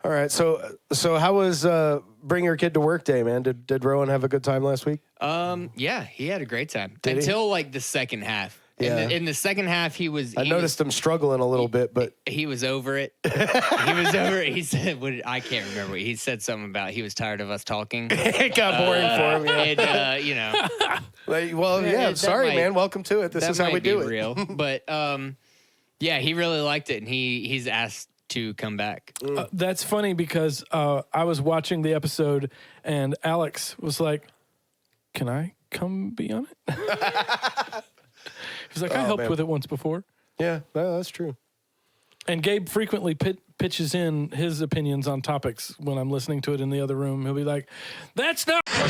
All right. So how was Bring Your Kid to Work Day, man? Did Rowan have a good time last week? Yeah, he had a great time. Did Until like the second half. Yeah. In the second half, I noticed him struggling a little bit, but he was over it. He was over it. He said, I can't remember. He said something about he was tired of us talking. it got boring for him. Yeah. And, sorry, man. Welcome to it. This is how we do it. Real. But yeah, he really liked it, and he's asked to come back. That's funny because I was watching the episode, and Alex was like, "Can I come be on it?" He's like, I helped with it once before. Yeah, that's true. And Gabe frequently pitches in his opinions on topics when I'm listening to it in the other room. He'll be like, that's not... I'm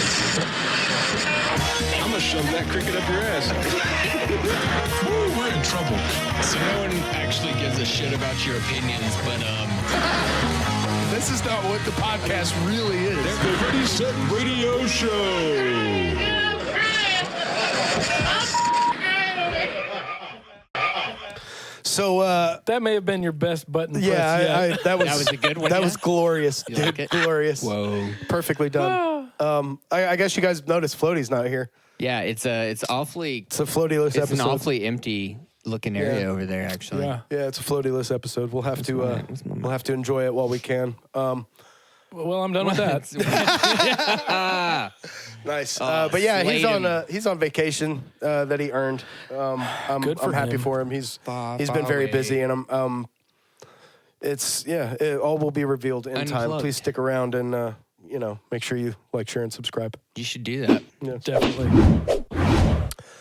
going to shove that cricket up your ass. Ooh, we're in trouble. So no one actually gives a shit about your opinions, but This is not what the podcast really is. The Ready Set Radio Show. So that may have been your best button. Yeah, that was a good one. That was glorious, dude. like it? Glorious. Whoa. Perfectly done. I guess you guys noticed Floaty's not here. Yeah, it's a floatyless episode. It's an awfully empty looking area over there, actually. Yeah. Yeah, it's a floatyless episode. We'll have to enjoy it while we can. Well, I'm done with that. Nice. But yeah, he's on vacation that he earned. I'm happy him. for him. He's been very busy, and it all will be revealed in time. Unplugged. Please stick around and make sure you like, share, and subscribe. You should do that. Yeah. Definitely.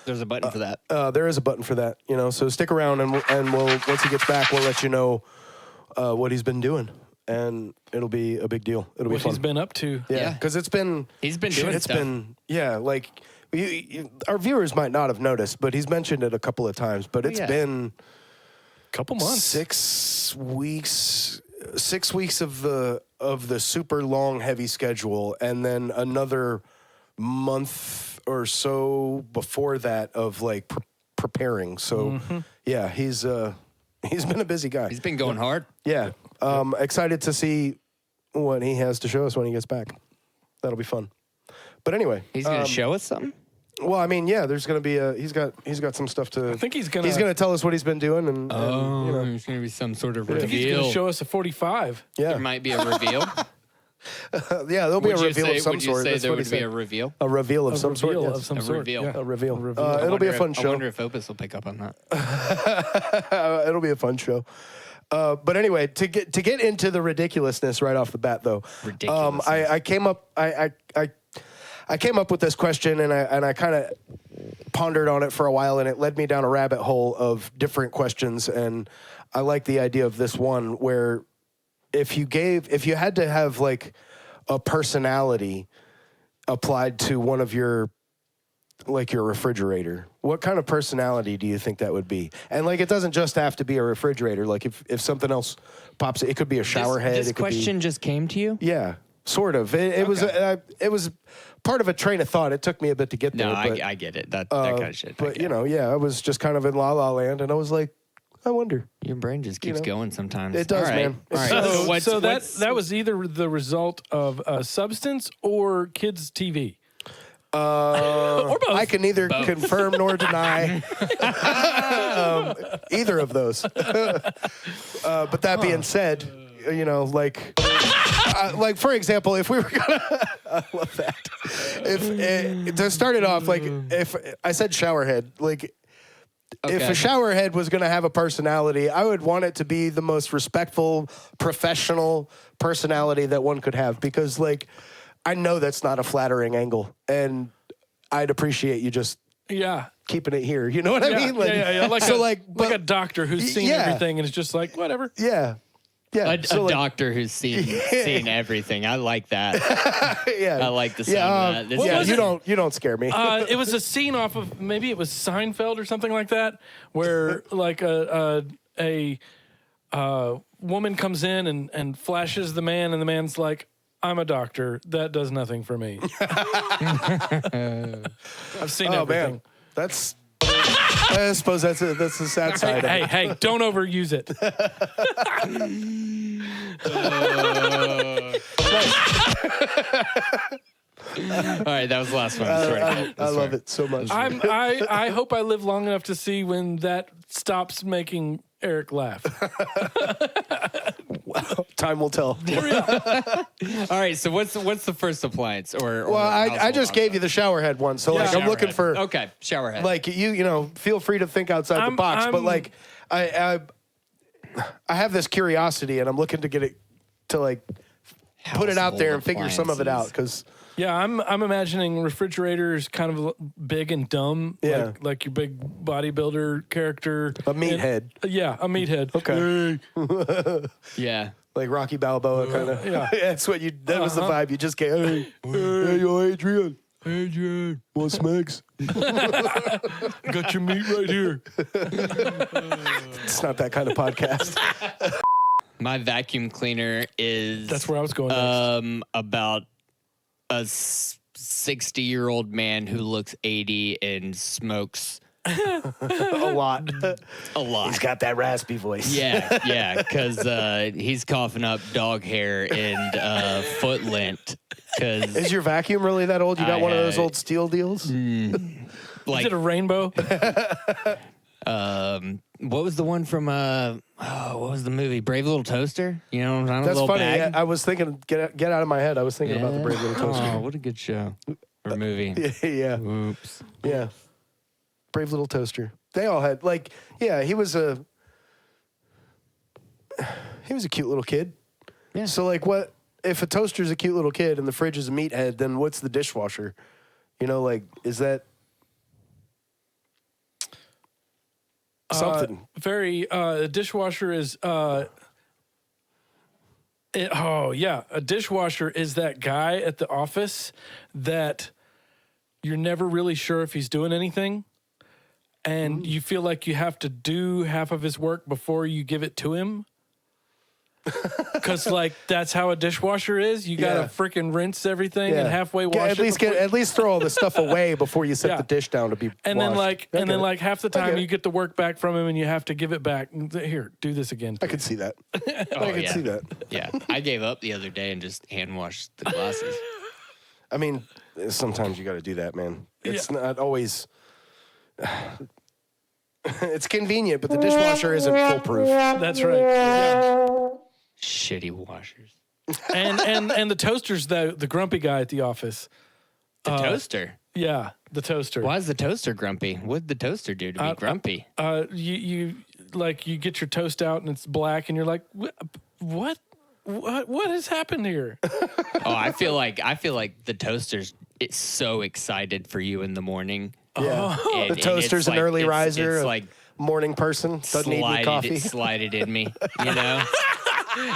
There's a button for that. There is a button for that. So stick around, and we'll once he gets back, we'll let you know what he's been doing. And it'll be a big deal. It'll be What fun. he's been up to. Yeah, because he's been doing it's stuff. been like our viewers might not have noticed, but he's mentioned it a couple of times. But it's been Couple months. 6 weeks. 6 weeks of the super long, heavy schedule, and then another month or so before that of like preparing. So yeah, he's been a busy guy. He's been going hard. Yeah. Excited to see what he has to show us when he gets back. That'll be fun. But anyway, He's going to show us something? well, I mean, yeah, there's going to be he's got some stuff to. I think he's going to tell us what he's been doing, and There's going to be some sort of I think he's going reveal. to show us a 45. yeah, There might be a reveal. yeah, there'll be a Would you reveal say, of some would you sort. say That's there what he would be said. a reveal? A reveal of some sort. Reveal Yes. of some A sort. reveal. Yeah. A reveal. reveal. It'll be a fun I show. wonder if Opus will pick up on that. It'll be a fun show. But anyway, to get into the ridiculousness right off the bat, though, Ridiculousness. I came up with this question, and I kind of pondered on it for a while, and it led me down a rabbit hole of different questions. And I like the idea of this one where if you had to have like a personality applied to one of your refrigerator, what kind of personality do you think that would be? And like, it doesn't just have to be a refrigerator. Like if something else pops, it could be a shower head. This it could question just came to you? yeah, sort of. It was part of a train of thought. It took me a bit to get there. No, but, I get it. That kind of shit. But I was just kind of in La La Land, and I was like, I wonder. Your brain just keeps going sometimes. It does, All right. man. All right. So, what's- that was either the result of a substance or kids' TV. Or both. I can neither confirm nor deny either of those. But that being said, like for example, if we were gonna, I love that. If to start it off, like if I said showerhead, like. Okay. If a showerhead was going to have a personality, I would want it to be the most respectful, professional personality that one could have, because, like, I know that's not a flattering angle, and I'd appreciate you just keeping it here. You know what I mean? Like, yeah. Like, so, like a doctor who's seen everything and is just like, whatever. Yeah. Yeah. A doctor who's seen everything. I like that. Yeah. I like the sound of that. Yeah, was you don't scare me. It was a scene off of, maybe it was Seinfeld or something like that, where like a woman comes in and flashes the man, and the man's like, I'm a doctor. That does nothing for me. I've seen everything. Man. I suppose that's the sad side of it. Hey, don't overuse it. All right, that was the last one. I love it so much. I hope I live long enough to see when that stops making Eric laugh. Time will tell. All right, so what's the first appliance or Well, I just gave you the shower head one, so like I'm looking for shower head. like you know, feel free to think outside the box, but like I have this curiosity and I'm looking to get it to like put it out there and figure some of it out because. Yeah, I'm imagining refrigerators kind of big and dumb, Yeah. like your big bodybuilder character. A meathead. Yeah, a meathead. Okay. Yeah. Like Rocky Balboa kind of. Yeah. That's what that was the vibe you just gave. Hey, yo, Adrian. Adrian, Want Smegs? got your meat right here. It's not that kind of podcast. My vacuum cleaner is That's where I was going next. about a 60-year-old man who looks 80 and smokes A lot. a lot. He's got that raspy voice. Yeah, because he's coughing up dog hair and foot lint. Because Is your vacuum really that old? You got I one of those had- old steel deals? Is it a rainbow? What was the one from what was the movie? Brave Little Toaster? You know what I'm talking That's about? funny. Yeah, I was thinking, get out of my head. I was thinking about the Brave Little Toaster. Oh, what a good show or movie. Yeah. Oops. Yeah. Brave Little Toaster. They all had he was a cute little kid. Yeah. So like what if a toaster's a cute little kid and the fridge is a meathead, then what's the dishwasher? You know, like is that something? A dishwasher is a dishwasher is that guy at the office that you're never really sure if he's doing anything. And you feel like you have to do half of his work before you give it to him. Because, like, that's how a dishwasher is. You got to freaking rinse everything and halfway wash it. At least throw all the stuff away before you set the dish down to be And washed. then half the I get time it. you get the work back from him and you have to give it back. Here, do this again. I could see that. Oh, I could see that. Yeah. I gave up the other day and just hand washed the glasses. I mean, sometimes you got to do that, man. It's not always. It's convenient, but the dishwasher isn't foolproof. That's right. Yeah. Shitty washers. And the toaster's the grumpy guy at the office. The toaster. Yeah, the toaster. Why is the toaster grumpy? What did the toaster do to be grumpy? You get your toast out and it's black and you're like, what has happened here? I feel like the toaster's it's so excited for you in the morning. Yeah. And The toaster's it's an like- early it's riser, like morning person, doesn't need any coffee. slided in me, you know?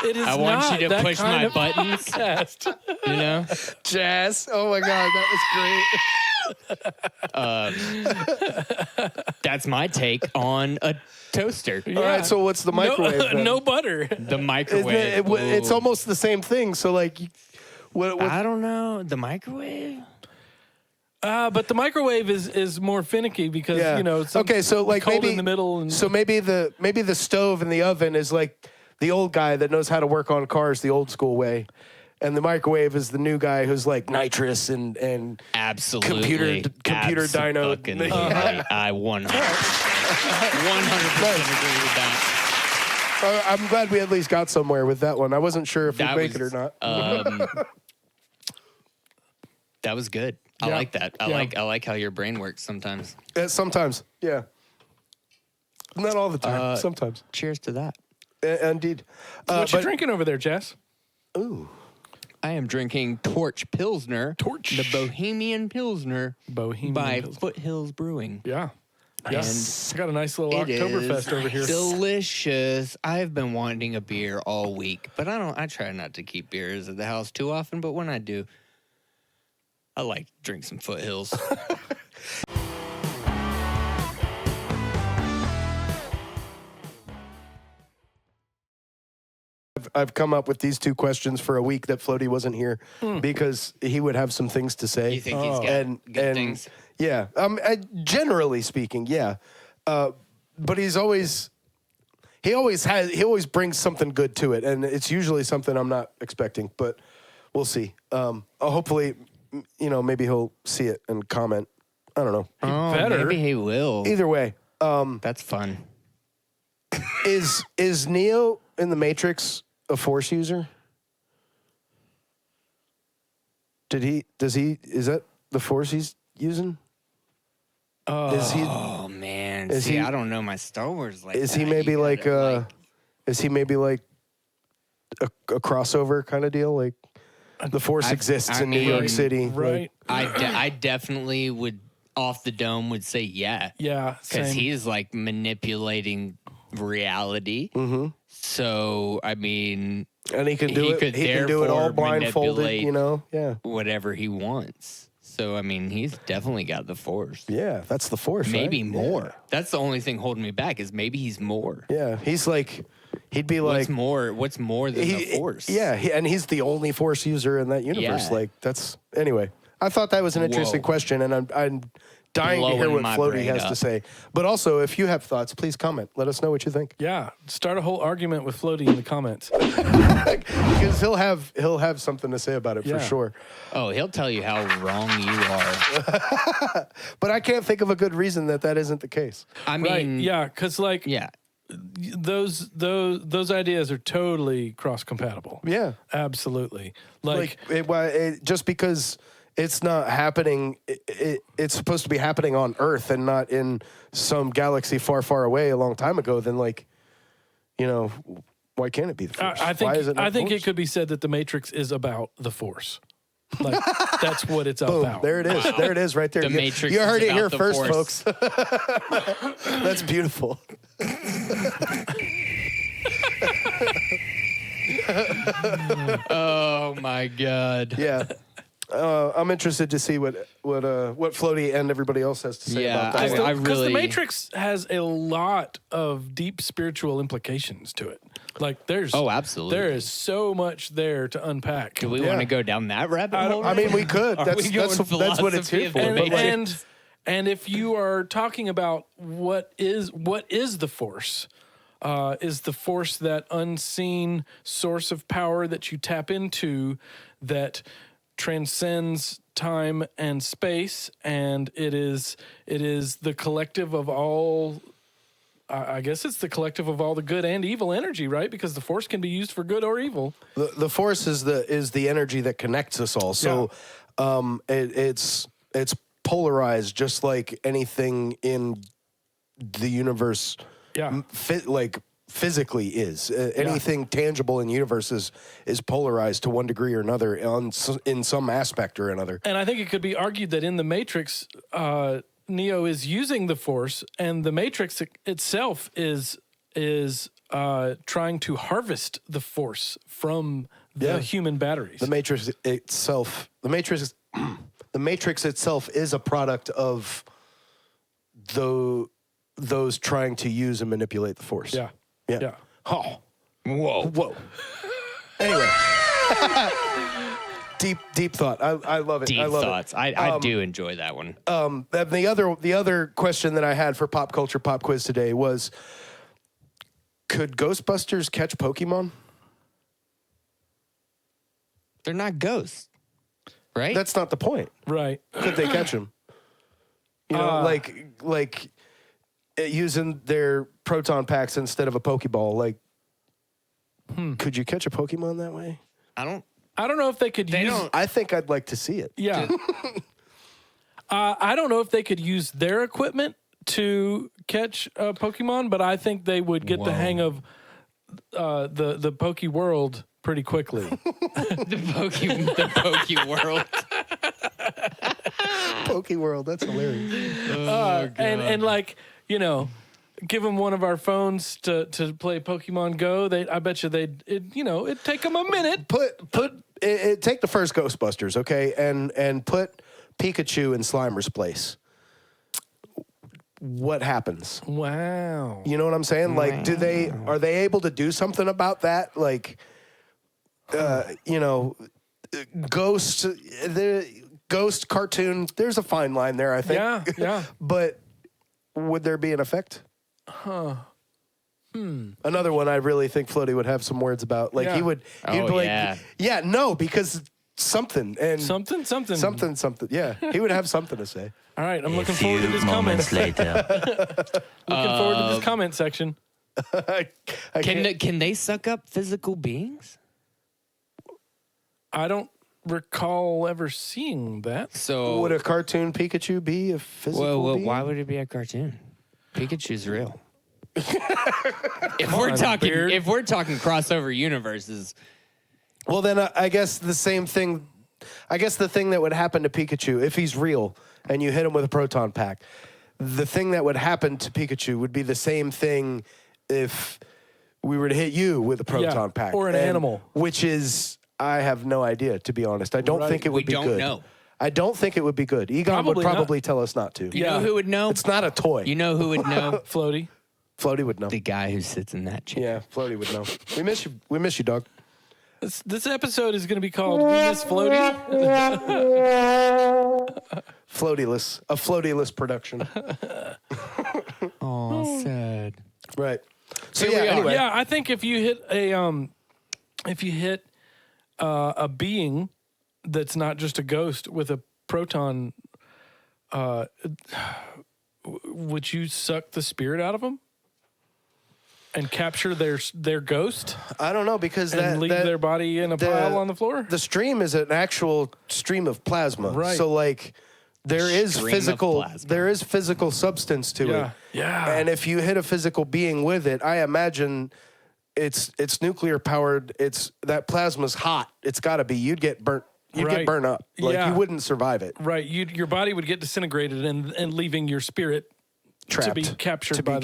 It is I want not you to that push kind my of buttons, podcast. you know? Jazz. Oh my God, that was great. That's my take on a toaster. All right, so what's the microwave? then? No butter. The Isn't microwave. it's Ooh. almost the same thing. So like, what I don't know. The microwave? But the microwave is more finicky because okay, so like cold maybe in the middle and so maybe the stove and the oven is like the old guy that knows how to work on cars the old school way, and the microwave is the new guy who's like nitrous and Absolutely. computer dyno. Absolutely. I 100% agree with that. I'm glad we at least got somewhere with that one. I wasn't sure if we'd make it or not. That was good. I Yeah. like that. I like how your brain works sometimes. Sometimes, yeah. Not all the time. Sometimes, Cheers to that. indeed. what you drinking over there, Jess? Ooh. I am drinking Torch Pilsner. Torch. The Bohemian Pilsner. Bohemian by Pilsner. Foothills Brewing. Yeah. Yes. I got a nice little It Oktoberfest is over here. delicious. I've been wanting a beer all week, but I try not to keep beers at the house too often, but when I do, I like to drink some Foothills. I've come up with these two questions for a week that Floaty wasn't here because he would have some things to say. You think he's got and good things? Yeah, generally speaking, yeah. But he always brings something good to it, and it's usually something I'm not expecting. But we'll see. Hopefully, maybe he'll see it and comment. I don't know. Oh, better. maybe he will. Either way, That's fun. is Neo in the Matrix a Force user? Is that the Force he's using? Oh man, is he- I don't know my Star Wars like Is that. he maybe You like gotta, is he maybe like a crossover kind of deal? Like the Force exists in New York mean, City, Right. I definitely would off the dome would say yeah. Yeah. Because Same. he's like manipulating reality. Mm-hmm. So I mean, And he can do He it. could He can do it all therefore blindfolded. manipulate- Yeah, whatever he wants. So I mean, he's definitely got the Force. yeah. That's the Force. Maybe right? more. That's the only thing holding me back is maybe he's more. Yeah, he's like, he'd be like, What's more than the Force? Yeah, and he's the only Force user in that universe. Yeah. Like that's anyway. I thought that was an interesting Whoa. question, and I'm dying to hear Blowing what my Floaty brain has to up. say. But also, if you have thoughts, please comment. Let us know what you think. Yeah. Start a whole argument with Floaty in the comments. Because he'll have something to say about it Yeah. for sure. Oh, he'll tell you how wrong you are. But I can't think of a good reason that isn't the case. I Right. mean, Yeah. Because like yeah. those ideas are totally cross compatible. Yeah, Absolutely. just because it's not happening, it's supposed to be happening on Earth and not in some galaxy far, far away a long time ago. Then, why can't it be the Force? I think Why is it not I think Force? it could be said that the Matrix is about the Force. Like that's what it's Boom, about. there it is. Wow. There it is right there. The Matrix you is heard it about here the first, Force. folks. That's beautiful. Oh my God. Yeah. I'm interested to see what Floaty and everybody else has to say Yeah, about that. I one. Because the really- Matrix has a lot of deep spiritual implications to it. Like there's Absolutely. there is so much there to unpack. Do we Yeah. want to go down that rabbit hole? I mean, we could. Are That's we going that's what it's philosophy here of for. the and, But like, and if you are talking about what is the Force, is the Force that unseen source of power that you tap into that transcends time and space, and it is the collective of all. I guess it's the collective of all the good and evil energy, right? Because the Force can be used for good or evil. the Force is the energy that connects us all. So, it's polarized, just like anything in the universe. Yeah. Physically is anything tangible in the universe is polarized to one degree or another in some aspect or another. And I think it could be argued that in the Matrix, Neo is using the Force, and the Matrix itself is trying to harvest the Force from the human batteries. The Matrix itself, the Matrix itself is a product of those trying to use and manipulate the Force. Yeah. Yeah. Yeah. Oh. Whoa. Anyway. Deep thought. I love it. Deep I love thoughts. it. I do enjoy that one. And the other question that I had for Pop Culture Pop Quiz today was, could Ghostbusters catch Pokemon? They're not ghosts, right? That's not the point. Right. Could they catch them? Like using their proton packs instead of a Pokeball. Like, could you catch a Pokemon that way? I don't. I don't know if they could use. don't- I think I'd like to see it. Yeah. I don't know if they could use their equipment to catch Pokemon, but I think they would get the Whoa. hang of the Poke world pretty quickly. The Poke world. Poke World, that's hilarious. And like, give them one of our phones to play Pokemon Go. I bet you it'd take them a minute. Take the first Ghostbusters, okay, and put Pikachu in Slimer's place. What happens? Wow. You know what I'm saying? Like, are they able to do something about that? Like, ghost cartoon. There's a fine line there, I think. Yeah. But would there be an effect? Another one I really think Floaty would have some words about. Like Yeah. he would be like, yeah. yeah, no, because something and Something. something. Yeah, he would have something to say. All right, I'm looking forward to this comment. later. Looking forward to this comment section. Can they suck up physical beings? I don't recall ever seeing that. So Would a cartoon Pikachu be a physical well, being? why would it be a cartoon? Pikachu's real. if we're talking crossover universes, Well, then I guess the same thing. I guess the thing that would happen to Pikachu if he's real and you hit him with a proton pack, the thing that would happen to Pikachu would be the same thing if we were to hit you with a proton pack or an animal, which is I have no idea, to be honest. I don't think it would be good. We don't know. I don't think it would be good. Egon would probably tell us not to. You know who would know? It's not a toy. You know who would know? Floaty. Floaty would know. The guy who sits in that chair. Yeah, Floaty would know. We miss you. We miss you, dog. This episode is going to be called We Miss Floaty. Floatyless. A floatyless production. Oh, sad. Right. So Here we are. anyway. Yeah, I think if you hit a being that's not just a ghost with a proton, would you suck the spirit out of them and capture their ghost I don't know because and leave their body in a pile on the floor? The stream is an actual stream of plasma. Right. So like there is Stream of physical plasma. there is physical substance to it. Yeah. And if you hit a physical being with it, I imagine it's nuclear powered. It's that plasma's hot. It's got to be. You'd get burnt. You'd get Right. burnt up. Like Yeah. you wouldn't survive it. Right, your body would get disintegrated and leaving your spirit Trapped. to be captured by it.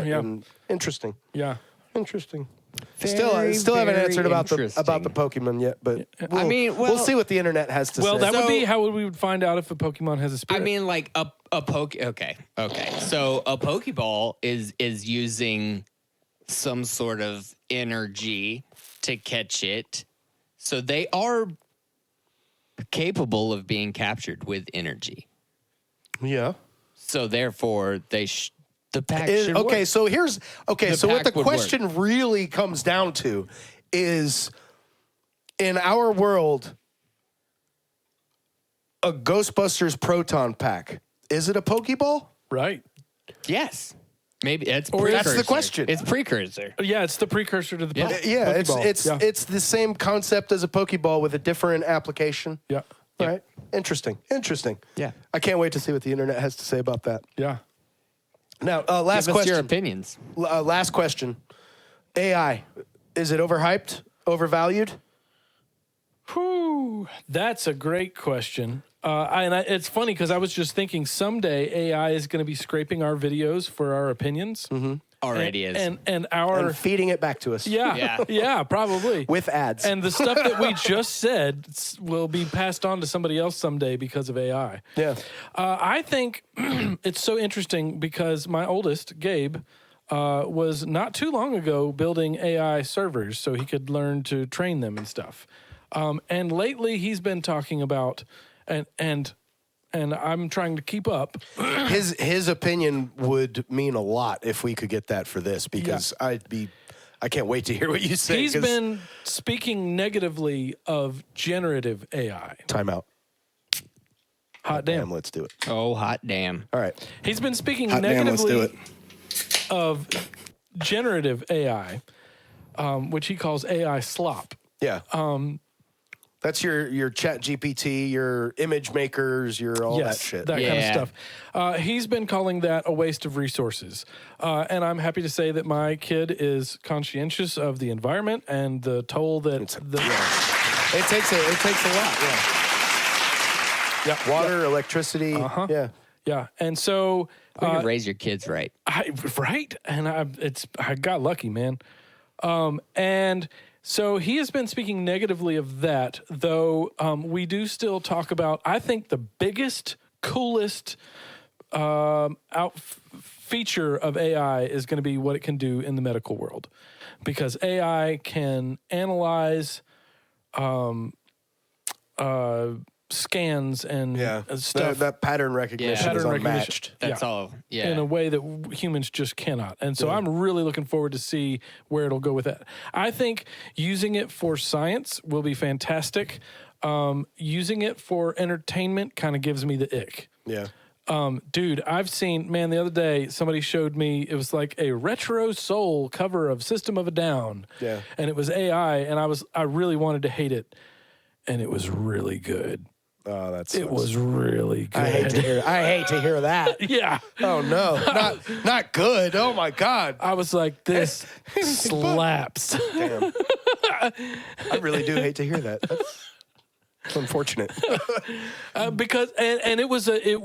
Yeah. And interesting. Yeah. Interesting. Very, Still haven't very answered about the interesting. Pokemon yet, but well- we'll see what the internet has to Well, say. that would be So- how we would find out if a Pokemon has a I spirit. mean, like a okay. So a Pokeball is using some sort of energy to catch it. So they are capable of being captured with energy. yeah. So therefore, the pack should Okay, work. so so what the pack would question really comes down to is in our world, a Ghostbusters proton pack, is it a Pokeball? right. Yes. Maybe it's Or precursor. that's the question. It's precursor. Yeah, it's the precursor to the Yeah. Yeah, Pokeball. it's the same concept as a Pokeball with a different application. Yeah. Right? Interesting. Yeah. I can't wait to see what the internet has to say about that. Yeah. Now, last Give us your question. opinions. Last question. AI, is it overhyped, overvalued? Whew, that's a great question. It's funny because I was just thinking someday AI is going to be scraping our videos for our opinions. Mm-hmm. Already is. And our And feeding it back to us yeah, probably. with ads. And the stuff that we just said will be passed on to somebody else someday because of AI. yeah. I think it's so interesting because my oldest, Gabe, was not too long ago building AI servers so he could learn to train them and stuff. And lately he's been talking about, and I'm trying to keep up. His opinion would mean a lot if we could get that for this because I can't wait to hear what you say. He's 'cause- been speaking negatively of generative AI. Time out. Hot damn. Let's do it. Oh, hot damn. All right. He's been speaking Hot damn, let's negatively do it. of generative AI, which he calls AI slop. Yeah. That's your Chat GPT, your image makers, your all that shit. That kind of Yeah. stuff. He's been calling that a waste of resources. And I'm happy to say that my kid is conscientious of the environment and the toll that It takes a lot. Yeah. Water, electricity. Yeah. yeah. And so We can raise your kids right. right, and I got lucky, man. And so he has been speaking negatively of that, though we do still talk about, I think, the biggest, coolest feature of AI is going to be what it can do in the medical world. Because AI can analyze scans and stuff That pattern recognition is Pattern unmatched. recognition. That's all. Yeah. in a way that humans just cannot. And so I'm really looking forward to see where it'll go with that. I think using it for science will be fantastic. Using it for entertainment kind of gives me the ick. Yeah. Dude, I've seen, man, the other day, somebody showed me, it was like a retro soul cover of System of a Down. Yeah. And it was AI, and I really wanted to hate it. And it was really good. Oh, that's It was really good. I hate to hear that. Yeah. Oh no, not good. Oh my God. I was like, this slaps. Damn. I really do hate to hear that. That's unfortunate. Because it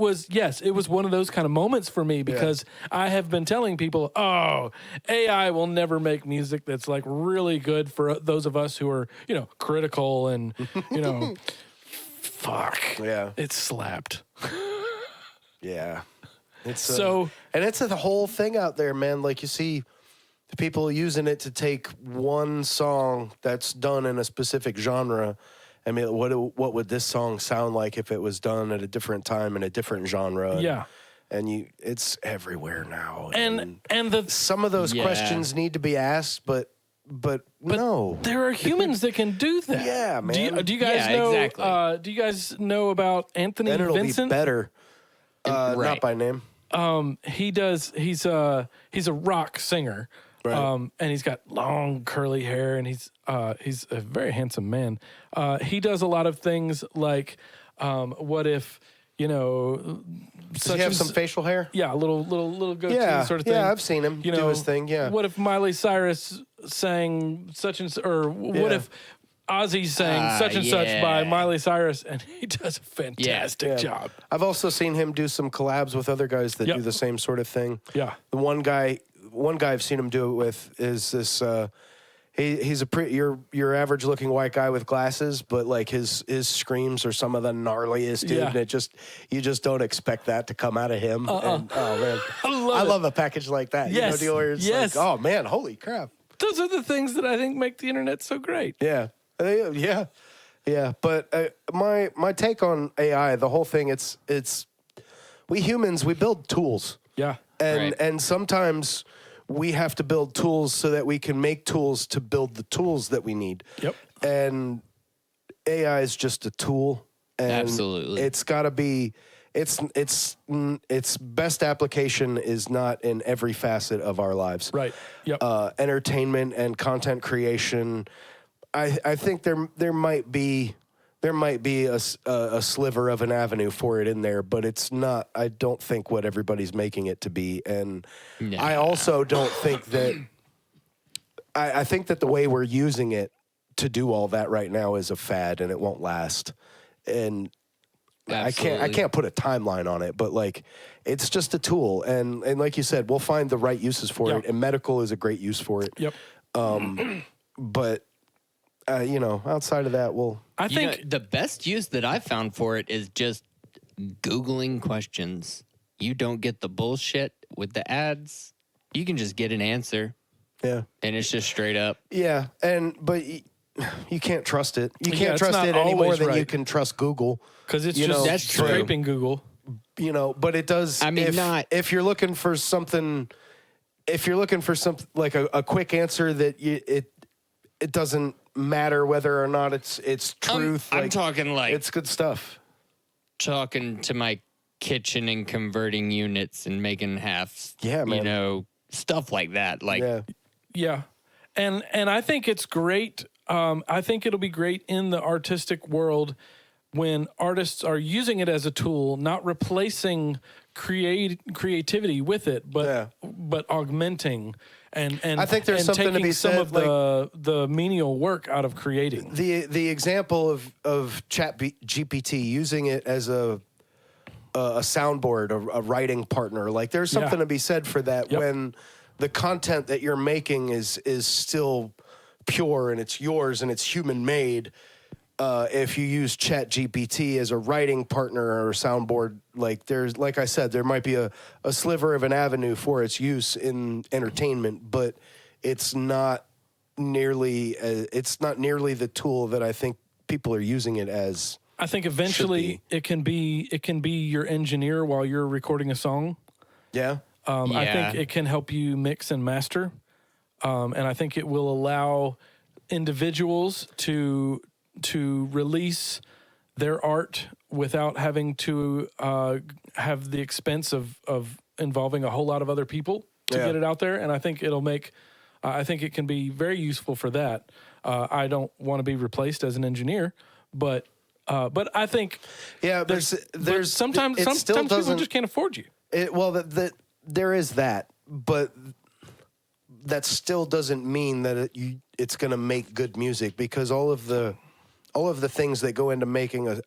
was one of those kind of moments for me because I have been telling people, oh, AI will never make music that's like really good for those of us who are, critical and, fuck. Yeah. It slapped. Yeah. It's So- and it's the whole thing out there, man. Like you see the people using it to take one song that's done in a specific genre. I mean, what would this song sound like if it was done at a different time in a different genre? Yeah. And it's everywhere now. And some of those questions need to be asked, but no. there are humans that can do that. Yeah, man. Do you guys know? exactly. Do you guys know about Anthony And it'll Vincent? be better. Right. Not by name. He's a rock singer. Right. And he's got long curly hair, and he's a very handsome man. He does a lot of things like, what if Does he have some facial hair? yeah, a little goatee Yeah, sort of thing. yeah, I've seen him do his thing. Yeah. What if Miley Cyrus sang such and or what Yeah. if Ozzy sang such and such by yeah. Miley Cyrus, and he does a fantastic Yeah. job. I've also seen him do some collabs with other guys that Yep. do the same sort of thing. Yeah. The one guy I've seen him do it with is this. He's your average looking white guy with glasses, but like his screams are some of the gnarliest, dude. Yeah. And you just don't expect that to come out of him. And, oh man, I love a package like that. Yes. You know, where it's Yes. like, oh man, holy crap. Those are the things that I think make the internet so great. Yeah. Yeah. But my take on AI, the whole thing, it's we humans, we build tools. Yeah. And sometimes we have to build tools so that we can make tools to build the tools that we need. Yep. And AI is just a tool. And Absolutely. It's got to be its best application is not in every facet of our lives. Right. Yep. Entertainment and content creation. I think there might be a sliver of an avenue for it in there, but it's not. I don't think what everybody's making it to be, and I also don't think that. I think that the way we're using it to do all that right now is a fad, and it won't last. And I can't put a timeline on it, but like it's just a tool, and like you said, we'll find the right uses for it, and medical is a great use for it. Yep. But outside of that, I think the best use that I've found for it is just Googling questions. You don't get the bullshit with the ads. You can just get an answer, yeah. and it's just straight up. Yeah, but you can't trust it. You Yeah, can't it's trust not it any more always than you right. can trust Google. because it's you just know, That's true. scraping Google. But it does. I mean, if you're looking for something, like a quick answer that it doesn't matter whether or not it's truth. I'm talking like it's good stuff. talking to my kitchen and converting units and making halves. Yeah, man. Stuff like that. Like, Yeah, Yeah. And I think it's great. I think it'll be great in the artistic world when artists are using it as a tool, not replacing creativity with it, but augmenting and I think there's something to taking be some said, of the menial work out of creating. the example of Chat GPT using it as a soundboard, a writing partner. Like there's something to be said for that when the content that you're making is still pure and it's yours and it's human made. If you use Chat GPT as a writing partner or a soundboard, like I said, there might be a sliver of an avenue for its use in entertainment, but it's not nearly the tool that I think people are using it as. I think eventually it can be your engineer while you're recording a song. Yeah. I think it can help you mix and master. And I think it will allow individuals to to release their art without having to have the expense of involving a whole lot of other people to get it out there. And I think it'll make, I think it can be very useful for that. I don't want to be replaced as an engineer, but I think there's sometimes people just can't afford you. There is that, but that still doesn't mean that it's going to make good music, because all of the things that go into making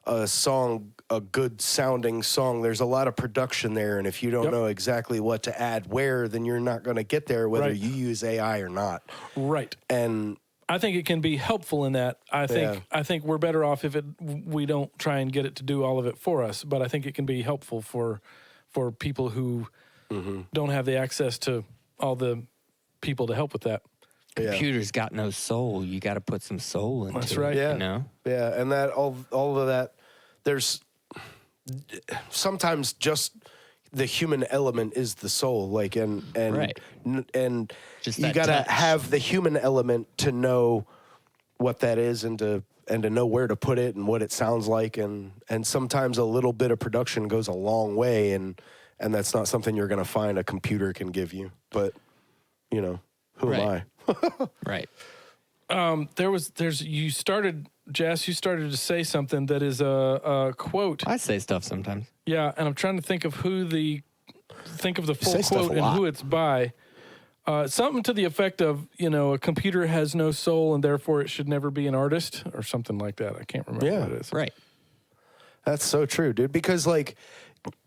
a song, a good sounding song, there's a lot of production there, and if you don't know exactly what to add where, then you're not going to get there, whether you use AI or not. Right. And I think it can be helpful in that. I think we're better off if we don't try and get it to do all of it for us, but I think it can be helpful for people who don't have the access to all the people to help with that. Computer's got no soul. You got to put some soul into it. That's right. Yeah. You know? Yeah, and that all of that, there's sometimes just the human element is the soul, like and Just you that got to touch. have the human element to know what that is and to know where to put it and what it sounds like, and sometimes a little bit of production goes a long way, and that's not something you're going to find a computer can give you. But you know, who am I? Right. You started to say something that is a quote. I say stuff sometimes. Yeah, and I'm trying to think of the full say stuff quote a and lot. who it's by. Something to the effect of, a computer has no soul and therefore it should never be an artist, or something like that. I can't remember what it is. Right. That's so true, dude. Because like,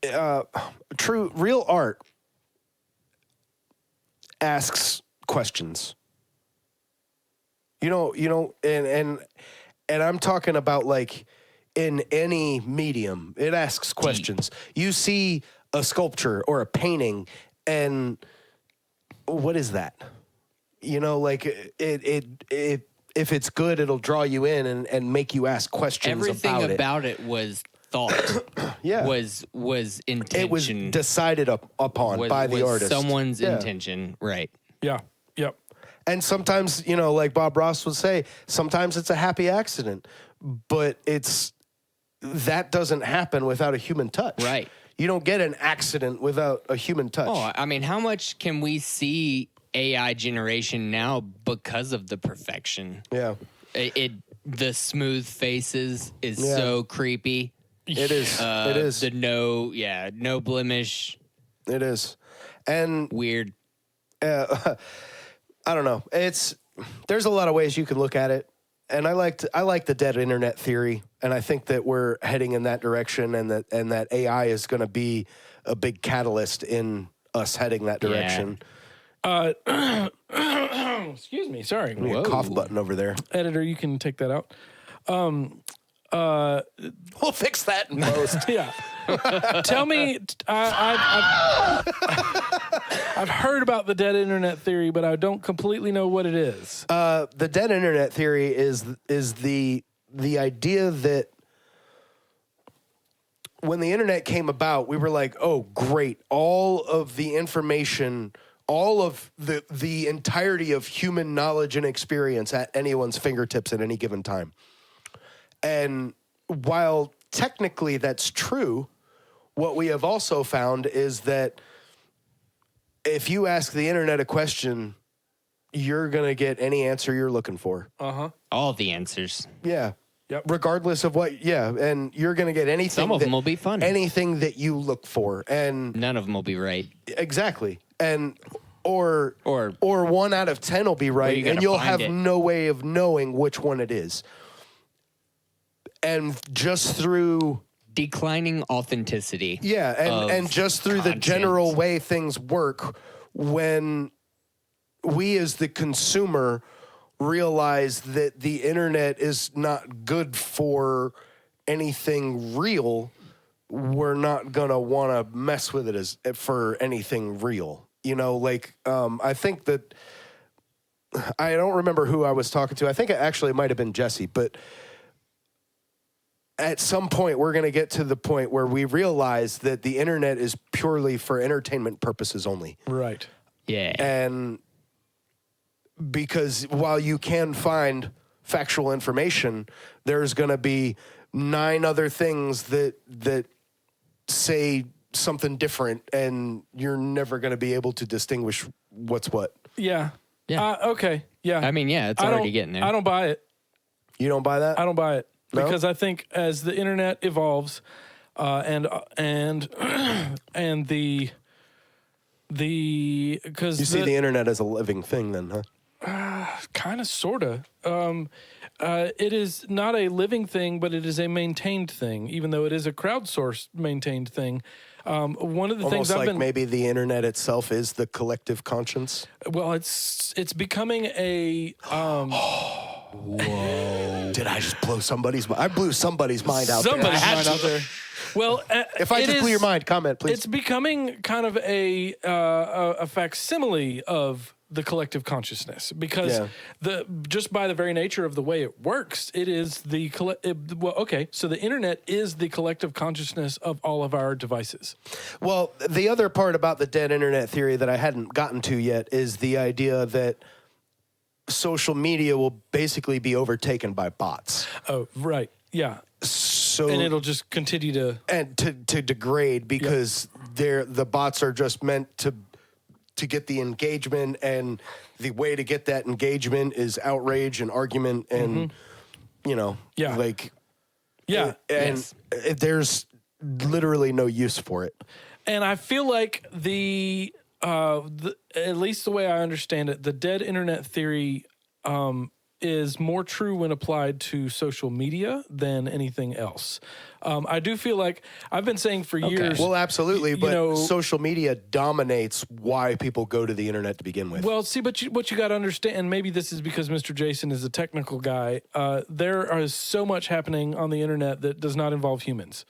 real art asks questions. And I'm talking about like in any medium, it asks questions. You see a sculpture or a painting, and what is that? Like it if it's good, it'll draw you in and make you ask questions Everything about it. It was thought. Was intention. It was decided upon by the artist. Someone's intention. Right. Yeah. Yep. And sometimes, like Bob Ross would say, sometimes it's a happy accident, but that doesn't happen without a human touch. Right. You don't get an accident without a human touch. Oh, I mean, how much can we see AI generation now because of the perfection? Yeah. The smooth faces is so creepy. It is. It is. The no blemish. It is. And Weird. I don't know. There's a lot of ways you can look at it. And I like the dead internet theory, and I think that we're heading in that direction, and that AI is going to be a big catalyst in us heading that direction. Excuse me. Sorry. We got a cough button over there. Editor, you can take that out. We'll fix that in post. Yeah. Tell me, I've heard about the dead internet theory, but I don't completely know what it is. The dead internet theory is the idea that when the internet came about, we were like, oh, great. All of the information, all of the entirety of human knowledge and experience at anyone's fingertips at any given time. And while technically that's true, what we have also found is that if you ask the internet a question, you're going to get any answer you're looking for. All the answers. Yeah. Yep. Regardless of what, and you're going to get anything. Some of them will be fun. Anything that you look for. And none of them will be right. exactly. And or 1 out of 10 will be right, you gotta and you'll find have it. no way of knowing which one it is. And just through Declining authenticity. and just through the general way things work, when we as the consumer realize that the internet is not good for anything real, we're not gonna want to mess with it for anything real. I think that I don't remember who I was talking to. I think it actually might have been Jesse, but at some point, we're going to get to the point where we realize that the internet is purely for entertainment purposes only. Right. Yeah. And because while you can find factual information, there's going to be 9 other things that say something different, and you're never going to be able to distinguish what's what. Yeah. Yeah. Okay. Yeah. I mean, yeah, it's I already don't- getting there. I don't buy it. You don't buy that? I don't buy it No? because I think as the internet evolves, and the because You see the internet as a living thing then, huh? kind of sorta. It is not a living thing, but it is a maintained thing, even though it is a crowdsourced maintained thing. One of the things Almost I've like been maybe the internet itself is the collective conscience. well, it's becoming a Did I just blow somebody's mind? I blew somebody's mind out somebody's there. I had mind to. out there. Well, If I it just blew is- your mind, comment, please. It's becoming kind of a facsimile of the collective consciousness because just by the very nature of the way it works, it is the so the internet is the collective consciousness of all of our devices. Well, the other part about the dead internet theory that I hadn't gotten to yet is the idea that social media will basically be overtaken by bots. Oh, right, yeah, So and it'll just continue to. and to degrade because the bots are just meant to get the engagement, and the way to get that engagement is outrage and argument and Yeah. like Yeah, and there's literally no use for it. and I feel like at least the way I understand it, the dead internet theory is more true when applied to social media than anything else. I do feel like I've been saying for years. Well, absolutely, but know- social media dominates why people go to the internet to begin with. Well, see, but what you got to understand, and maybe this is because Mr. Jason is a technical guy. There is so much happening on the internet that does not involve humans.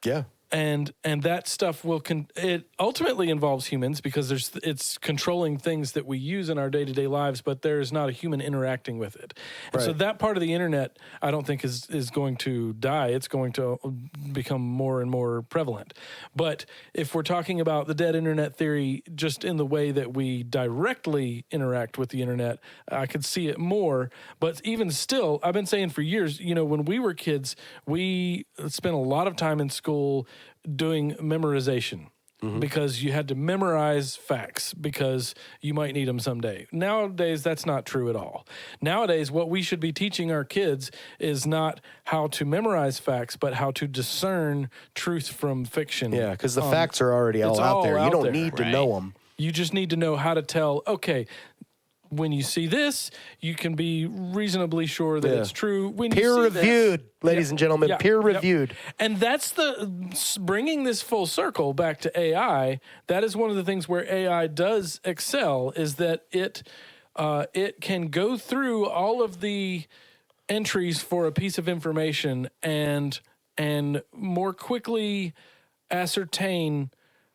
Yeah. And that stuff it ultimately involves humans because it's controlling things that we use in our day-to-day lives, but there is not a human interacting with it. And so Right. that part of the internet, I don't think is going to die. It's going to become more and more prevalent. But if we're talking about the dead internet theory, just in the way that we directly interact with the internet, I could see it more. But even still, I've been saying for years, when we were kids, we spent a lot of time in school doing memorization because you had to memorize facts because you might need them someday. Nowadays, that's not true at all. Nowadays, what we should be teaching our kids is not how to memorize facts, but how to discern truth from fiction. Yeah, because the facts are already all it's out all there. You out don't there. need to Right. know them. You just need to know how to tell, okay, when you see this, you can be reasonably sure that Yeah. it's true. When you Peer see this- reviewed, ladies and gentlemen, Yeah. peer Yep. reviewed. And that's bringing this full circle back to AI. That is one of the things where AI does excel is that it can go through all of the entries for a piece of information and more quickly ascertain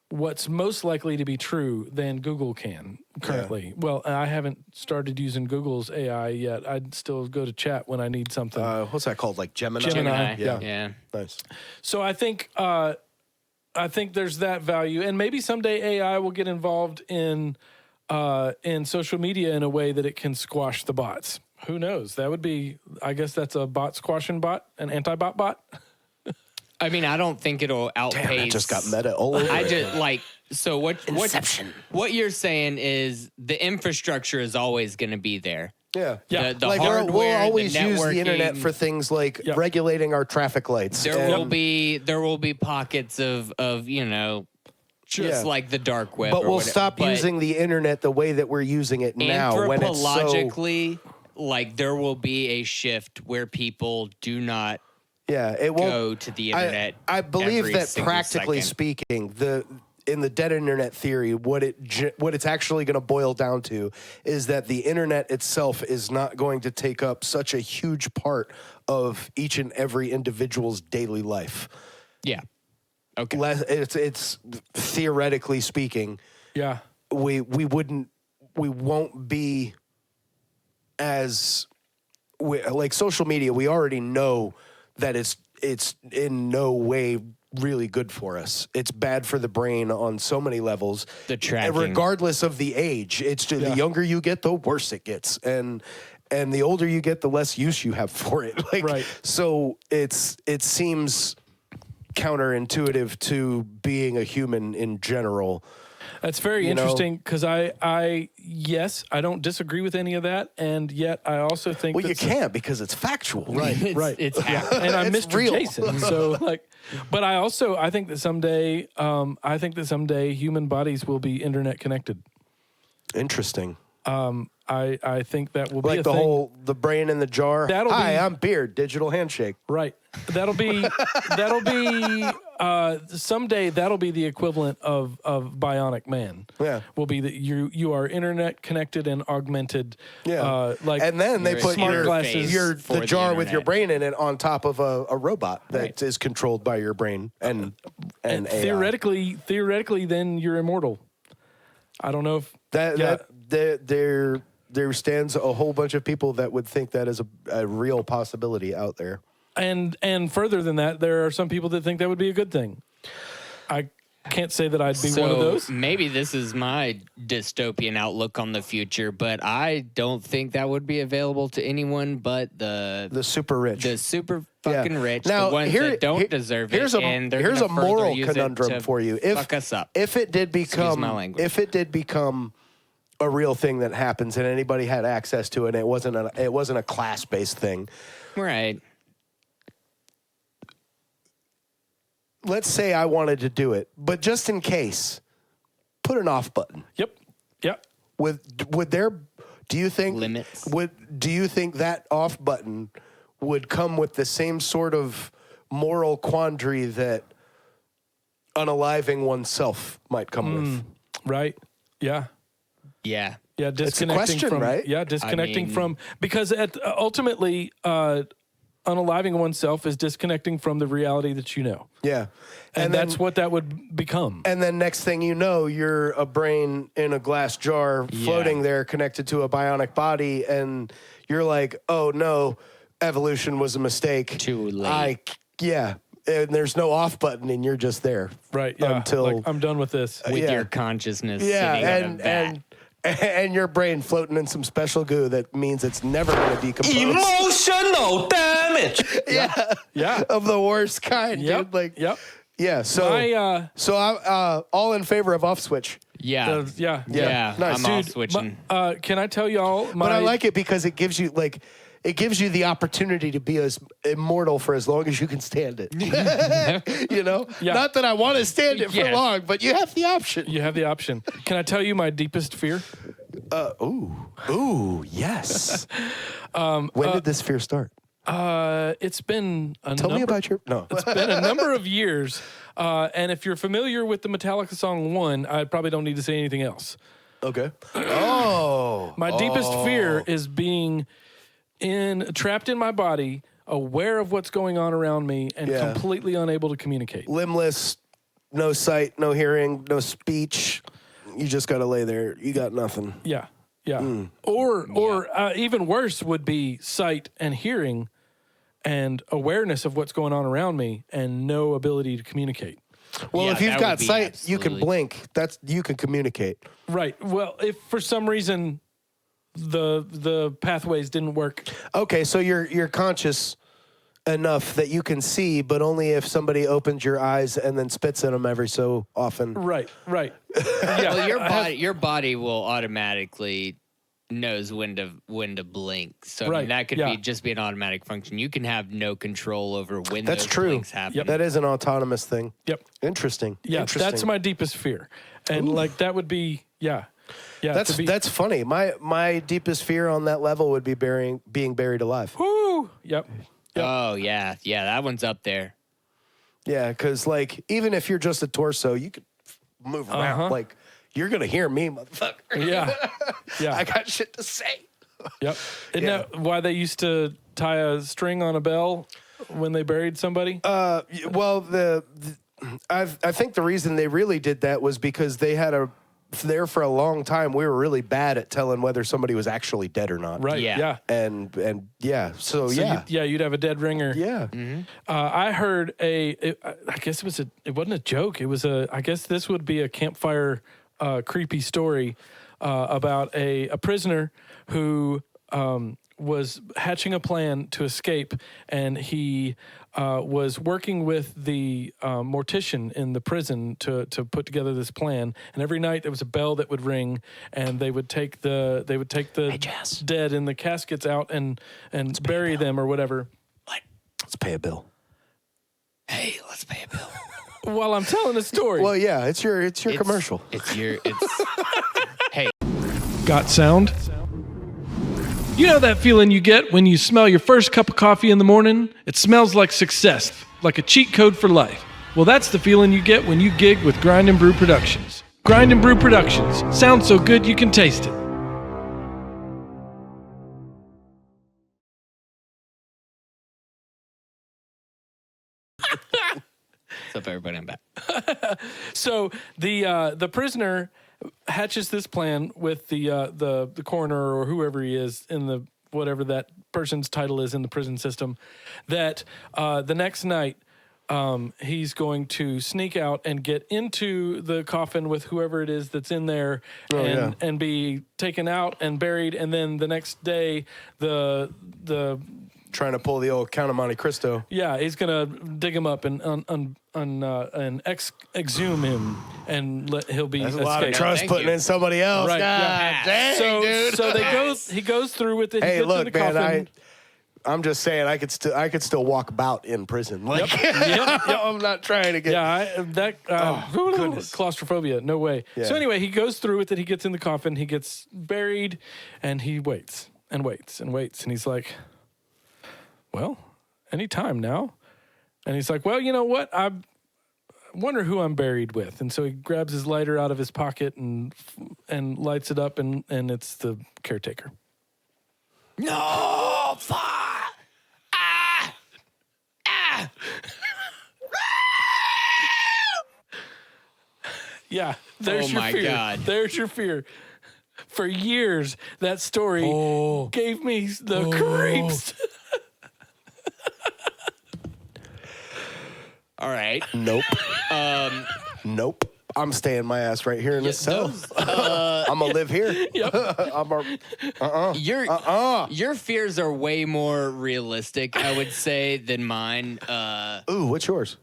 what's most likely to be true than Google can currently. Yeah. Well, I haven't started using Google's AI yet. I'd still go to chat when I need something. What's that called? Like Gemini? Gemini. Yeah. Nice. So I think there's that value, and maybe someday AI will get involved in social media in a way that it can squash the bots. Who knows? That would be, I guess that's a bot squashing bot, an anti-bot bot. I mean, I don't think it'll outpace. Damn, I just got meta all over. I just so Inception. What you're saying is the infrastructure is always going to be there. Yeah. Yeah. The Like hardware, we'll always the use the internet networking. for things like Yep. regulating our traffic lights. There and- will be pockets of just Yeah. like the dark web. but or we'll whatever. stop But using the internet the way that we're using it now. When it's so anthropologically, like there will be a shift where people do not it won't go to the internet. I believe every that single practically second. speaking, in the dead internet theory, what it's actually going to boil down to is that the internet itself is not going to take up such a huge part of each and every individual's daily life. Yeah. Okay. It's theoretically speaking, Yeah. we won't be as like social media. We already know that it's in no way really good for us. It's bad for the brain on so many levels. The tracking. regardless of the age. It's just the younger you get, the worse it gets. And and the older you get, the less use you have for it. Like, Right. so it seems counterintuitive to being a human in general. That's very interesting because yes, I don't disagree with any of that, and yet I also think Well, you can't because it's factual. Right. It's and I'm It's Mr. real. Jason, so like, but I think that someday human bodies will be internet connected. Interesting. I think that will be Like a the thing. the brain in the jar. That'll Hi, be- I'm Beard. Digital handshake. Right. That'll be someday that'll be the equivalent of bionic man. Yeah. Will be that you are internet connected and augmented. Yeah. Like, And then they Your put smart your glasses for the jar with internet. your brain in it on top of a robot that is Right. controlled by your brain and and AI. theoretically, then you're immortal. I don't know if there stands a whole bunch of people that would think that is a real possibility out there. and further than that, there are some people that think that would be a good thing. I can't say that I'd be one of those. Maybe this is my dystopian outlook on the future, but I don't think that would be available to anyone but The super rich. the super fucking rich, Now, the ones that don't deserve it. Here's and they're here's gonna a further moral use it conundrum to for you. Fuck us up. If it did become my language. a real thing that happens and anybody had access to it, and it wasn't a class based thing. Right. Let's say I wanted to do it, but just in case, put an off button. Yep. Would there? Do you think Limits? Do you think that off button would come with the same sort of moral quandary that unaliving oneself might come with? Right. Yeah. Yeah. Yeah, a disconnecting question, from right? Yeah, disconnecting mean- from because ultimately, unaliving oneself is disconnecting from the reality that you know, Yeah, and that's what that would become. And then next thing you know, you're a brain in a glass jar floating there connected to a bionic body. And you're like, oh no, evolution was a mistake. Too late. And there's no off button and you're just there. Right. Yeah. Until, like, I'm done with this. With yeah. your consciousness sitting on a vat. and your brain floating in some special goo that means it's never going to decompose. Emotional damage. Yeah. Of the worst kind, Yep. dude. Like, Yep. yeah. So, I'm all in favor of off switch. Yeah. Yeah. Yeah. Nice. I'm off Dude, switching. can I tell y'all? But I like it because it gives you the opportunity to be as immortal for as long as you can stand it. You know? Yeah. Not that I want to stand it for Yes. long, but you have the option. You have the option. Can I tell you my deepest fear? Ooh, yes. When did this fear start? It's been Tell me about your no. It's been a number of years. And if you're familiar with the Metallica song One, I probably don't need to say anything else. Okay. Oh. My deepest fear is being trapped in my body, aware of what's going on around me, and Yeah. completely unable to communicate. Limbless, no sight, no hearing, no speech. You just got to lay there. You got nothing. Yeah. Yeah. Or even worse would be sight and hearing and awareness of what's going on around me and no ability to communicate. Well, Yeah, if you've that got would be sight, you can absolutely- blink. You can communicate. Right. Well, if for some reason the pathways didn't work. Okay, so you're conscious enough that you can see, but only if somebody opens your eyes and then spits in them every so often. Right. Yeah. Well, your body will automatically knows when to blink. So I mean, Right, that could yeah. just be an automatic function. You can have no control over when That's those true. blinks happen. That is an autonomous thing. Yep. Interesting. Yeah, Interesting. that's my deepest fear. And like that would be yeah. That's funny. My deepest fear on that level would be being buried alive. Woo! Yep. Oh yeah, that one's up there. Yeah, because like even if you're just a torso, you could move around. Uh-huh. Like you're gonna hear me, motherfucker. Yeah. Yeah. I got shit to say. Yep. Isn't Yeah. that why they used to tie a string on a bell when they buried somebody? Well, I think the reason they really did that was because they had there for a long time. We were really bad at telling whether somebody was actually dead or not. right. yeah. Yeah. And yeah, so yeah. You'd have a dead ringer. Yeah. I heard I guess it wasn't a joke. It was I guess this would be a campfire creepy story about a prisoner who was hatching a plan to escape, and he was working with the mortician in the prison to put together this plan. And every night there was a bell that would ring, and they would take the dead in the caskets out and bury them or whatever. Let's pay a bill. Hey, let's pay a bill. While I'm telling a story. Well, yeah, it's your commercial. Hey. Got sound? You know that feeling you get when you smell your first cup of coffee in the morning? It smells like success, like a cheat code for life. Well, that's the feeling you get when you gig with Grind and Brew Productions. Grind and Brew Productions. Sounds so good you can taste it. What's up, everybody? I'm back. So the prisoner hatches this plan with the coroner or whoever he is in the whatever that person's title is in the prison system, that the next night he's going to sneak out and get into the coffin with whoever it is that's in there and be taken out and buried, and then the next day the Trying to pull the old Count of Monte Cristo. Yeah, he's gonna dig him up and exhume him, and he'll be. There's a escaped. lot of trust putting in somebody else. Right, God yeah. dang, dude. So he goes through with it. He Hey, gets in look, the man, coffin. I'm just saying I could still walk about in prison. Like, Yep. I'm not trying to get. Goodness, claustrophobia, no way. Yeah. So anyway, he goes through with it. He gets in the coffin. He gets buried, and he waits and waits and waits, and he's like, well, any time now. And he's like, well, you know what? I wonder who I'm buried with. And so he grabs his lighter out of his pocket and lights it up, and it's the caretaker. No! Fuck! Ah! Ah! Yeah, there's your my fear. God. There's your fear. For years, that story gave me the creeps. All right. Nope. Nope. I'm staying my ass right here in this cell. I'm gonna live here. Yep. Your fears are way more realistic, I would say, than mine. Ooh, what's yours?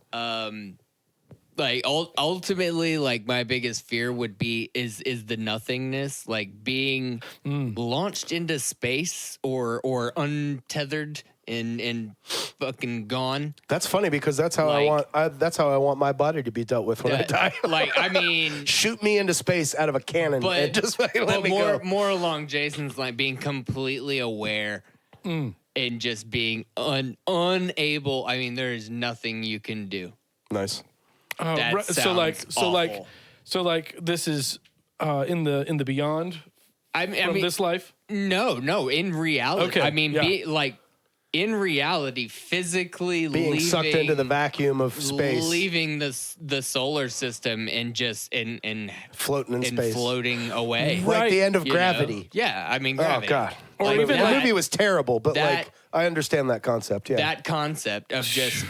Like ultimately, like my biggest fear would be is the nothingness, like being launched into space or untethered and fucking gone. That's funny because that's how that's how I want my body to be dealt with when I die. Like, I mean, shoot me into space out of a cannon and just fucking let me go. More along Jason's line, being completely aware and just being unable. I mean, there is nothing you can do. Nice. That sounds awful. So like this is in the beyond. I mean, this life. No. In reality, Okay, I mean, in reality, physically being sucked into the vacuum of space, leaving the solar system and just in floating in space, floating away, like the end of Gravity. Yeah, I mean, Gravity. Oh God, Or the even movie was terrible, but that, like I understand that concept. Yeah, that concept of just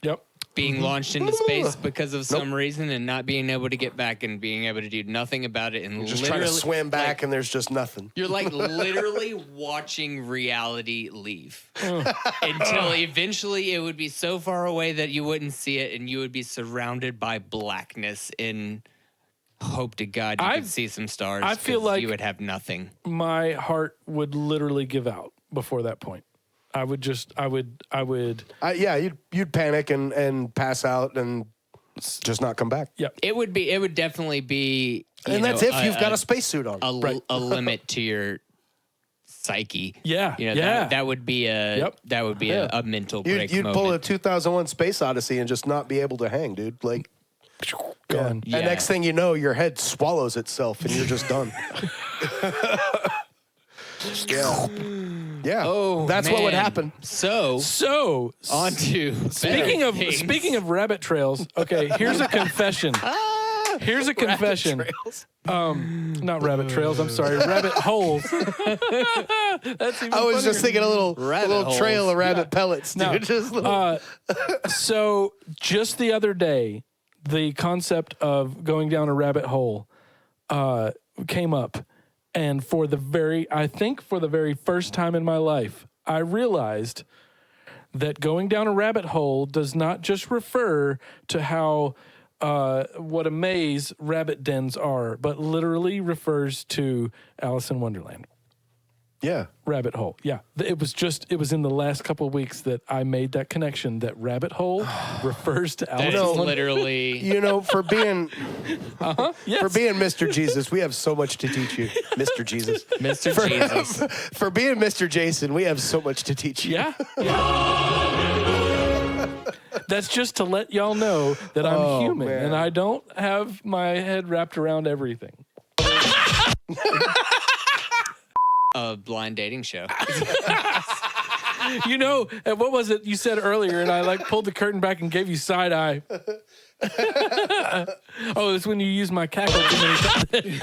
Yep. being launched into space because of some reason and not being able to get back and being able to do nothing about it and just trying to swim back and there's just nothing. You're like literally watching reality leave until eventually it would be so far away that you wouldn't see it and you would be surrounded by blackness and hope to God you could see some stars. I feel like you would have nothing. My heart would literally give out before that point. I would. You'd panic and pass out and just not come back. Yep. It would definitely be. And that's if you've got a spacesuit on. A limit to your psyche. Yeah. That would be a mental break. You'd moment. pull a 2001 Space Odyssey and just not be able to hang, dude. Like, gone. Yeah. And next thing you know, your head swallows itself and you're just done. Yeah. Oh, that's man. what would happen. So on to speaking of rabbit trails. Okay, here's a confession. Here's a confession. Not rabbit trails. I'm sorry, rabbit holes. That's even I was just thinking a little holes. trail of rabbit pellets, dude. No. Just little. So just the other day, the concept of going down a rabbit hole came up. And I think for the very first time in my life, I realized that going down a rabbit hole does not just refer to how what a maze rabbit dens are, but literally refers to Alice in Wonderland. Yeah. Rabbit hole. Yeah. It was in the last couple of weeks that I made that connection that rabbit hole refers to Alice That in is Wonderland. literally. You know, for being Yes. for being Mr. Jesus, we have so much to teach you, Mr. Jesus. Mr. Jesus. For being Mr. Jason, we have so much to teach you. Yeah. That's just to let y'all know that I'm human man. and I don't have my head wrapped around everything. A blind dating show. You know, and what was it you said earlier? And I like pulled the curtain back and gave you side eye. Oh, it's when you use my cackle too many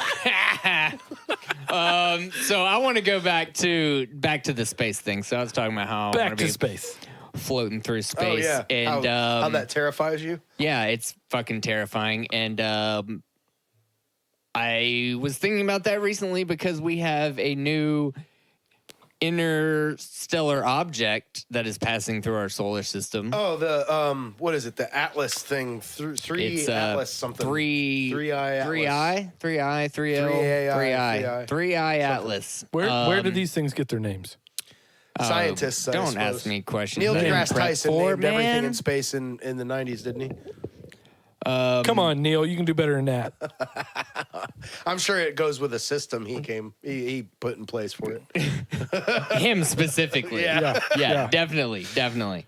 times. So I want to go back to the space thing. So I was talking about how I Back want to be space. floating through space. Oh, yeah. And how that terrifies you? yeah, it's fucking terrifying. And I was thinking about that recently because we have a new interstellar object that is passing through our solar system. Oh, the what is it? The Atlas thing. Three Atlas something. Three eye Atlas. three eye, 3AI. three eye Atlas. Where do these things get their names? Scientists. I Don't suppose. ask me questions. Neil I've been deGrasse prepped Tyson for, named everything man. in space in the 90s, didn't he? Come on, Neil, you can do better than that. I'm sure it goes with a system he put in place for it. Him specifically. Yeah. Definitely.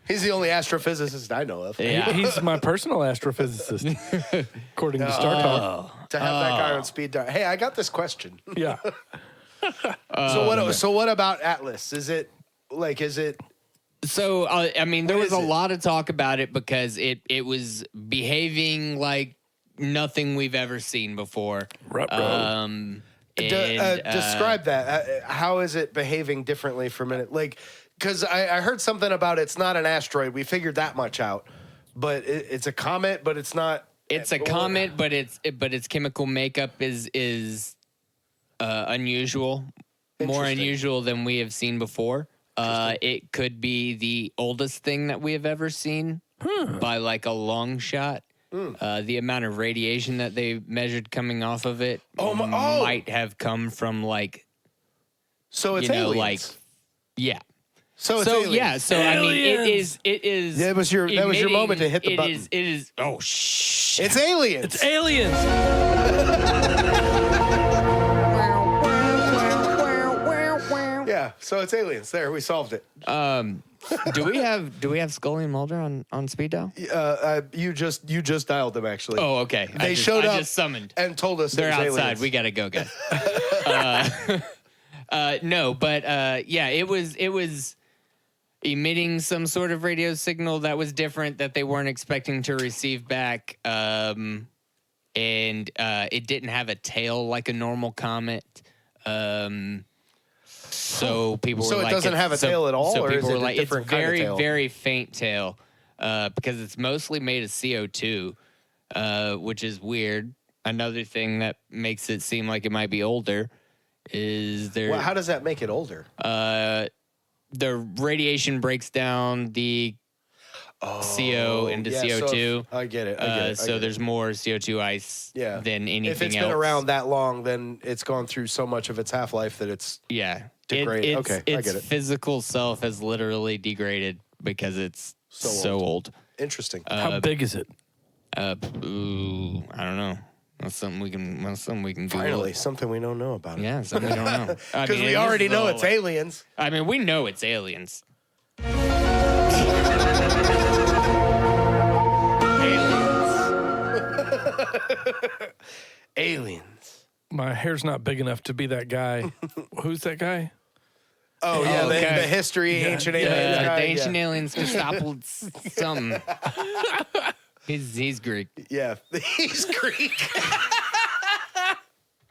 He's the only astrophysicist I know of. Yeah. He's my personal astrophysicist, according to Star Talk. To have that guy on speed dial. Hey, I got this question. Yeah. So what about Atlas? Is it? So, I mean, there What was is a it? lot of talk about it because it was behaving like nothing we've ever seen before. Ruh-roh. Describe that. How is it behaving differently from it? Like, because I heard something about it's not an asteroid. We figured that much out. But it's a comet, but it's not. It's a comet, but its chemical makeup is unusual, more Interesting. unusual than we have seen before. It could be the oldest thing that we have ever seen by like a long shot. The amount of radiation that they measured coming off of it might have come from like, So it's you know, aliens. like, yeah. So it's aliens. yeah, so I mean, it is. Yeah, that was your moment to hit the button. It is. Oh shit! It's aliens. It's aliens. Yeah, so it's aliens. There, we solved it. Do we have Scully and Mulder on speed dial? You just dialed them actually. Oh, okay. They showed up I just summoned. and told us They're there's outside. aliens. We gotta go, guys. No, but yeah, it was emitting some sort of radio signal that was different that they weren't expecting to receive back. And it didn't have a tail like a normal comet. So people So were it like, doesn't have a tail at all, So or people is it were a like, different it's kind of very, tail? very faint tail, because it's mostly made of CO2, which is weird. Another thing that makes it seem like it might be older is there. Well, how does that make it older? The radiation breaks down the CO into yeah, so CO2. if- I get it. So there's more CO2 ice Yeah. than anything else. If it's been around that long, then it's gone through so much of its half-life that it's Yeah. Degraded. Okay, I its get it. physical self has literally degraded because it's So so old. interesting. How big is it? I don't know. That's something we can Google. Finally, something we don't know about it. Yeah, something we don't know. Because we already know it's aliens. I mean, we know it's aliens. Aliens. My hair's not big enough to be that guy. Who's that guy? Oh, yeah, okay. the history, ancient aliens. The guy, ancient aliens, Gestapo, something. He's Greek. Yeah, he's Greek.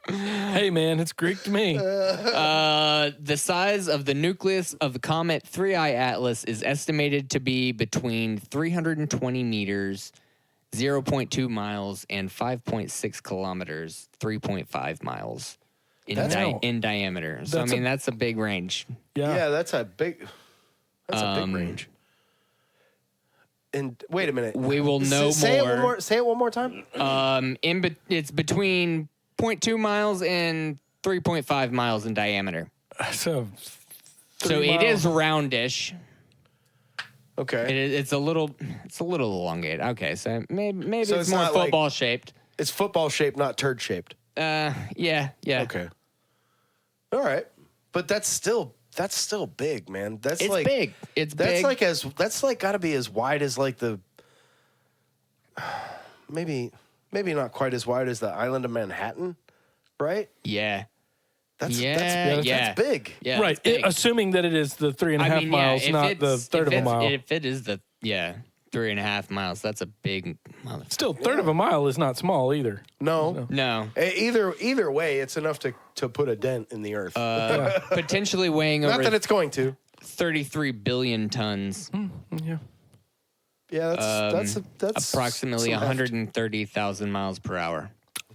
Hey, man, it's Greek to me. The size of the nucleus of the comet 3I Atlas is estimated to be between 320 meters, 0.2 miles, and 5.6 kilometers, 3.5 miles. in diameter. So I mean, that's a big range. Yeah, that's a big range. And wait a minute. We will know more. Say it one more time. It's between 0.2 miles and 3.5 miles in diameter. So it is roundish. Okay. It's a little elongated. Okay, so maybe So it's more not like- football shaped. It's football shaped, not turd shaped. Yeah. Okay. All right. But that's still big, man. That's It's like big. It's that's big. that's like got to be as wide as like the maybe not quite as wide as the island of Manhattan, right? Yeah. That's big. Yeah. right, it's big. assuming that it is the 3.5 miles, not the third of a mile. If it is 3.5 miles, that's a big mother. Still, third of a mile is not small either. No. No. Either way, it's enough to put a dent in the earth. Potentially weighing not over that it's going to. 33 billion tons. Yeah. Yeah, that's Approximately some heft. 130,000 miles per hour.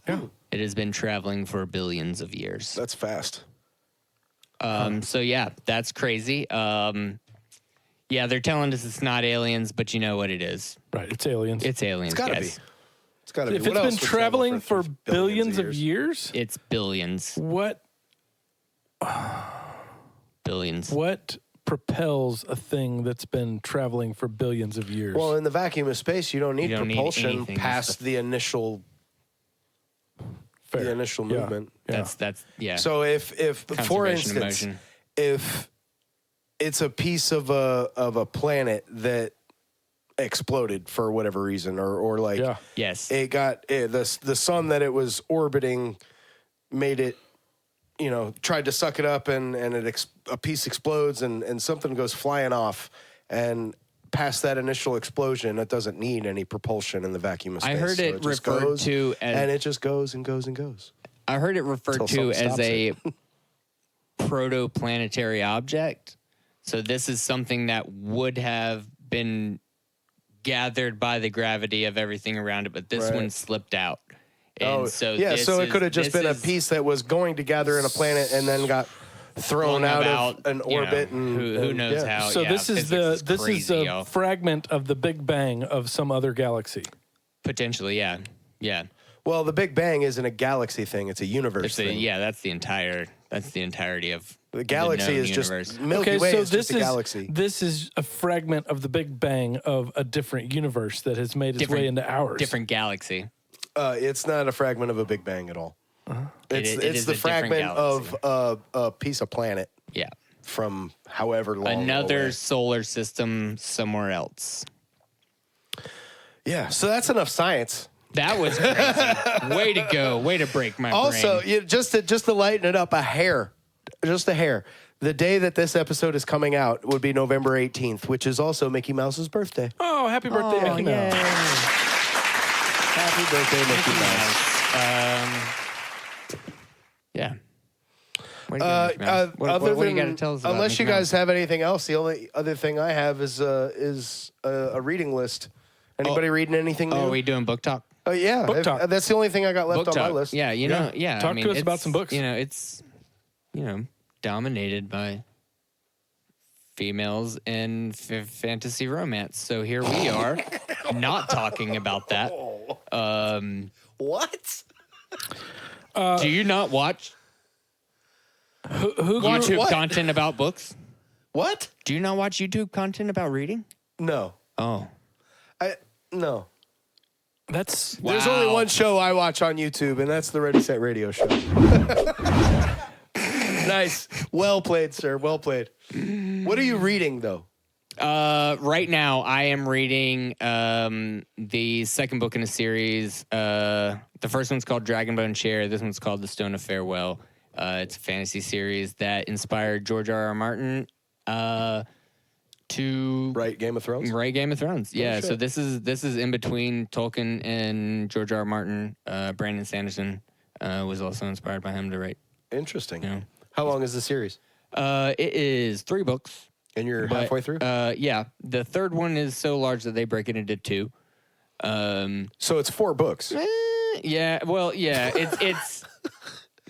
Yeah. It has been traveling for billions of years. That's fast. So yeah, that's crazy. Yeah, they're telling us it's not aliens, but you know what it is. Right, it's aliens. It's aliens, It's gotta guys. be. It's got to be. If What it's else been would travel traveling for billions billions of years, It's billions. what Billions. propels a thing that's been traveling for billions of years? Well, in the vacuum of space, you don't need You don't need propulsion anything. past the initial Fair. Yeah. movement. Yeah. That's yeah. So if for Conservation of instance, motion. if it's a piece of a planet that exploded for whatever reason, or like Yeah. Yes. it got the sun that it was orbiting made it, tried to suck it up, and a piece explodes, and something goes flying off, and past that initial explosion, it doesn't need any propulsion in the vacuum of space. I heard So it just referred goes, to as- and it just goes and goes and goes. I heard it referred Till to something as stops a it. protoplanetary object. So this is something that would have been gathered by the gravity of everything around it, but this Right. one slipped out. And so it could have just been a piece that was going to gather in a planet and then got thrown flung out about, of an orbit. who knows yeah. how. So yeah, this is physics crazy, a yo. fragment of the Big Bang of some other galaxy. Potentially, yeah. Well, the Big Bang isn't a galaxy thing; it's a universe thing. That's the entirety of The galaxy known is universe. just Milky Way is just a galaxy. This is a fragment of the Big Bang of a different universe that has made its way into ours. different galaxy. It's not a fragment of a Big Bang at all. It's It it's is the a different fragment galaxy. of a piece of planet Yeah. from however long. Another away. solar system somewhere else. Yeah, so that's enough science. That was crazy. Way to go. Way to break my Also, brain. just to lighten it up a hair, just a hair. The day that this episode is coming out would be November 18th, which is also Mickey Mouse's birthday. Oh, happy birthday, Mickey Mouse. Happy birthday, Mickey Mouse. Yeah. Way to go, Mickey Mouse. What do you got to tell us about unless Mickey you guys Mouse? have anything else, the only other thing I have is a reading list. Anybody reading anything new? Oh, are we doing book talk? Oh, yeah. Book talk. That's the only thing I got left Book on my talk. list. Yeah, yeah. Talk I mean, to us about it's, some books. It's, dominated by females and fantasy romance. So here we are, not talking about that. What? Do you not watch Who YouTube what? content about books? What? Do you not watch YouTube content about reading? No. Oh. No. That's There's only one show I watch on YouTube, and that's the Ready Set Radio Show. Nice. Well played, sir. Well played. What are you reading, though? Right now, I am reading the second book in a series. The first one's called Dragonbone Chair. This one's called The Stone of Farewell. It's a fantasy series that inspired George R.R. Martin to Right, Game of Thrones? write Game of Thrones. Yeah, shit. so this is in between Tolkien and George R.R. Martin. Brandon Sanderson was also inspired by him to write. Interesting. Yeah. How long is the series? It is 3 books. And you're But, halfway through? Yeah. The third one is so large that they break it into 2. So it's 4 books. Yeah. Well, yeah. It's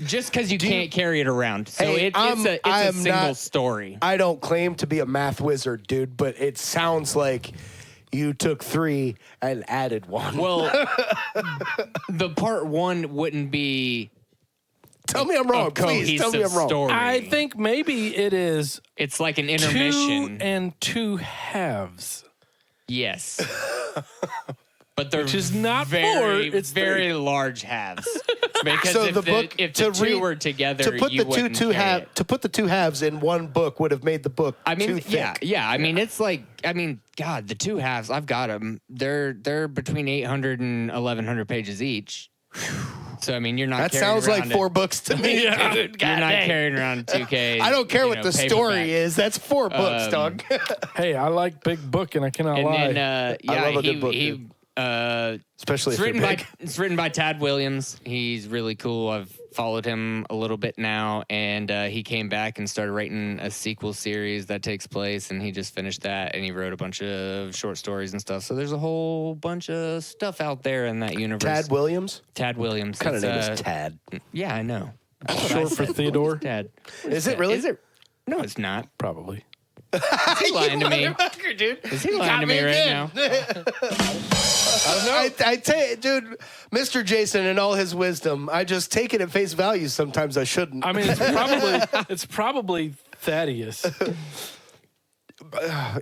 Just because you can't carry it around. So Hey, it's a single story. I don't claim to be a math wizard, dude, but it sounds like you took 3 and added 1. Well, the part 1 wouldn't be tell me I'm wrong, a please. Tell me I'm wrong. story. I think maybe it is It's like an 2 intermission. and 2 halves. Yes. But they're Which is not very, 4, it's very large halves. Because So if the book if to the 2 read- were together, to put you the wouldn't carry it. to put the 2 halves in one book would have made the book I mean, too thick. yeah. I mean, it's like, God, the 2 halves, I've got them. They're between 800 and 1,100 pages each. So, I mean, you're not That carrying sounds like around 4 books to me. Yeah. Dude. You're God not dang. carrying around 2K. I don't care what the story paperback. is. That's 4 books, dog. Hey, I like big book, and I cannot And lie. then, I love a good book, dude. Especially It's if written you're by big. it's written by Tad Williams. He's really cool. I've followed him a little bit now, and he came back and started writing a sequel series that takes place, and he just finished that, and he wrote a bunch of short stories and stuff. So there's a whole bunch of stuff out there in that universe. Tad Williams? Tad Williams. What kind of It's, name is Tad? Yeah, I know. That's what I Short for said. Theodore? Tad. Is it really? Is it? No, it's not. Probably. Is he lying to me? Is he lying to me right now? I tell you, dude, Mr. Jason and all his wisdom, I just take it at face value. Sometimes I shouldn't. I mean, it's probably Thaddeus.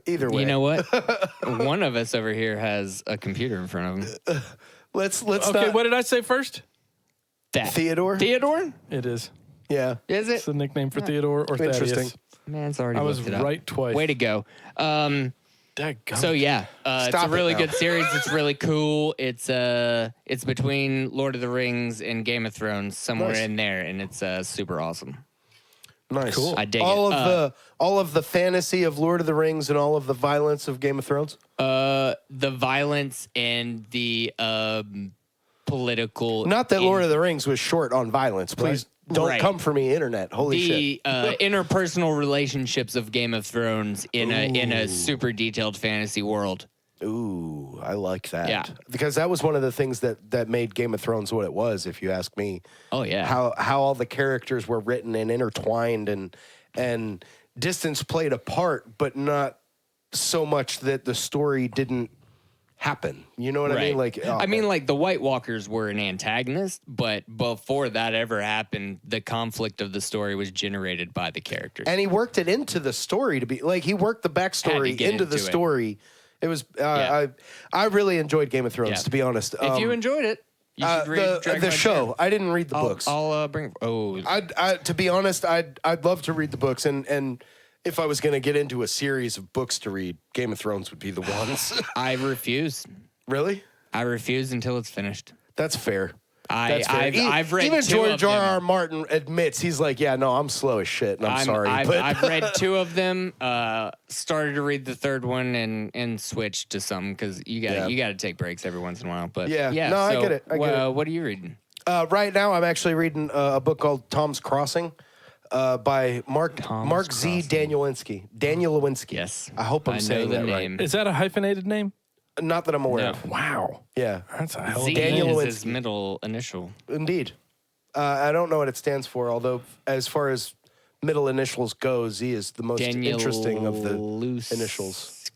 Either way. You know what? One of us over here has a computer in front of him. Let's Okay, not. what did I say first? That. Theodore? Theodore? It is. Yeah. Is it? It's the nickname for Theodore or Interesting. Thaddeus. Man, it's already I was looked it up. right twice. Way to go. Dadgummit. So yeah, it's a Stop it really now. good series. It's really cool. It's between Lord of the Rings and Game of Thrones, somewhere Nice. in there, and it's super awesome. Nice. Cool. I dig all it. of all of the fantasy of Lord of the Rings and all of the violence of Game of Thrones. The violence and the political. Not that Lord of the Rings was short on violence. Please don't Right. come for me, internet. Holy shit. the interpersonal relationships of Game of Thrones in a super detailed fantasy world. Ooh, I like that. Yeah. Because that was one of the things that made Game of Thrones what it was, if you ask me. Oh yeah. How all the characters were written and intertwined and distance played a part, but not so much that the story didn't happen. You know what I mean? Like, oh, I mean, man. like the White Walkers were an antagonist, but before that ever happened, the conflict of the story was generated by the characters. And he worked it into the story to be like he worked the backstory get into the into it. story. It was Yeah. I really enjoyed Game of Thrones, Yeah. to be honest. If you enjoyed it, you should read Dragon the Ball show. Z. I didn't read the books. I'll bring. Oh, I to be honest, I'd love to read the books, and if I was going to get into a series of books to read, Game of Thrones would be the ones. I refuse. Really? I refuse until it's finished. That's fair. That's fair. I've read even two of George R. them. R. Martin admits he's like, yeah, no, I'm slow as shit, and I'm sorry, I've, but I've read 2 of them. Started to read the 3rd one and switched to some because you got to take breaks every once in a while. But Yeah. yeah. No, I so, get it. I get it. What are you reading? right now I'm actually reading a book called Tom's Crossing. By Mark Z. Crossing. Danielewski. Yes. I hope I'm I know saying the that name. Is that a hyphenated name? right. Not that I'm aware No. of. Wow. Yeah, That's a hell of Z a Daniel name. is his Danielewski. middle initial. indeed. I don't know what it stands for, although as far as middle initials go, Z is the most interesting of the initials.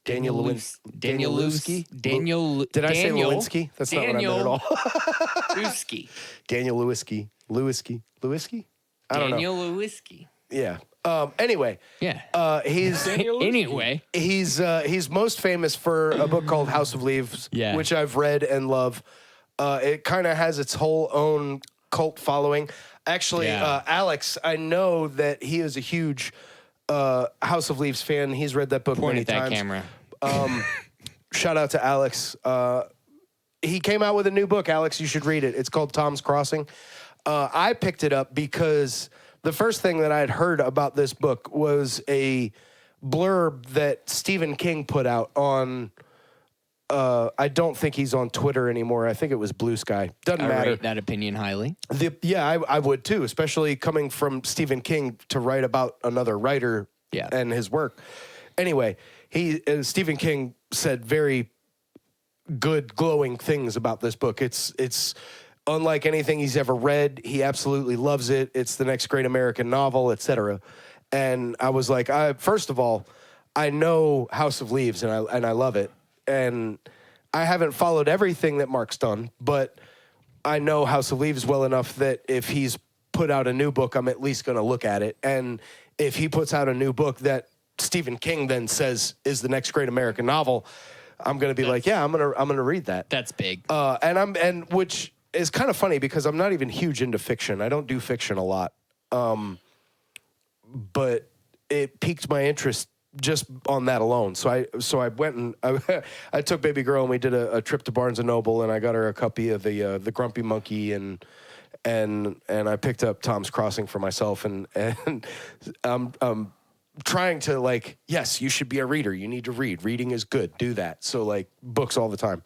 Danielewski. Did I say Lewinsky? That's not what I meant at all. Lewinsky. Danielewski. Lewinsky? I don't know. Danielewski. Yeah. Anyway, Yeah. he's Anyway. he's most famous for a book called House of Leaves, Yeah. which I've read and love. It kind of has its whole own cult following. Actually, Yeah. Alex, I know that he is a huge House of Leaves fan. He's read that book Point many at that times. camera. Shout out to Alex. He came out with a new book, Alex. You should read it. It's called Tom's Crossing. I picked it up because the first thing that I had heard about this book was a blurb that Stephen King put out on. I don't think he's on Twitter anymore. I think it was Blue Sky. Doesn't I matter. rate that opinion highly. I would too, especially coming from Stephen King to write about another writer Yeah. and his work. Anyway, Stephen King said very good, glowing things about this book. It's unlike anything he's ever read. He absolutely loves it. It's the next great American novel, etc. And I was like, first of all, I know House of Leaves, and I love it. And I haven't followed everything that Mark's done, but I know House of Leaves well enough that if he's put out a new book, I'm at least going to look at it. And if he puts out a new book that Stephen King then says is the next great American novel, I'm going to be like, yeah, I'm going to read that. That's big. And which is kind of funny because I'm not even huge into fiction. I don't do fiction a lot. But it piqued my interest just on that alone. So I went and I took baby girl and we did a trip to Barnes and Noble, and I got her a copy of the Grumpy Monkey, and I picked up Tom's Crossing for myself, and I'm trying to, like, yes, you should be a reader. You need to read. Reading is good. Do that. So, like, books all the time.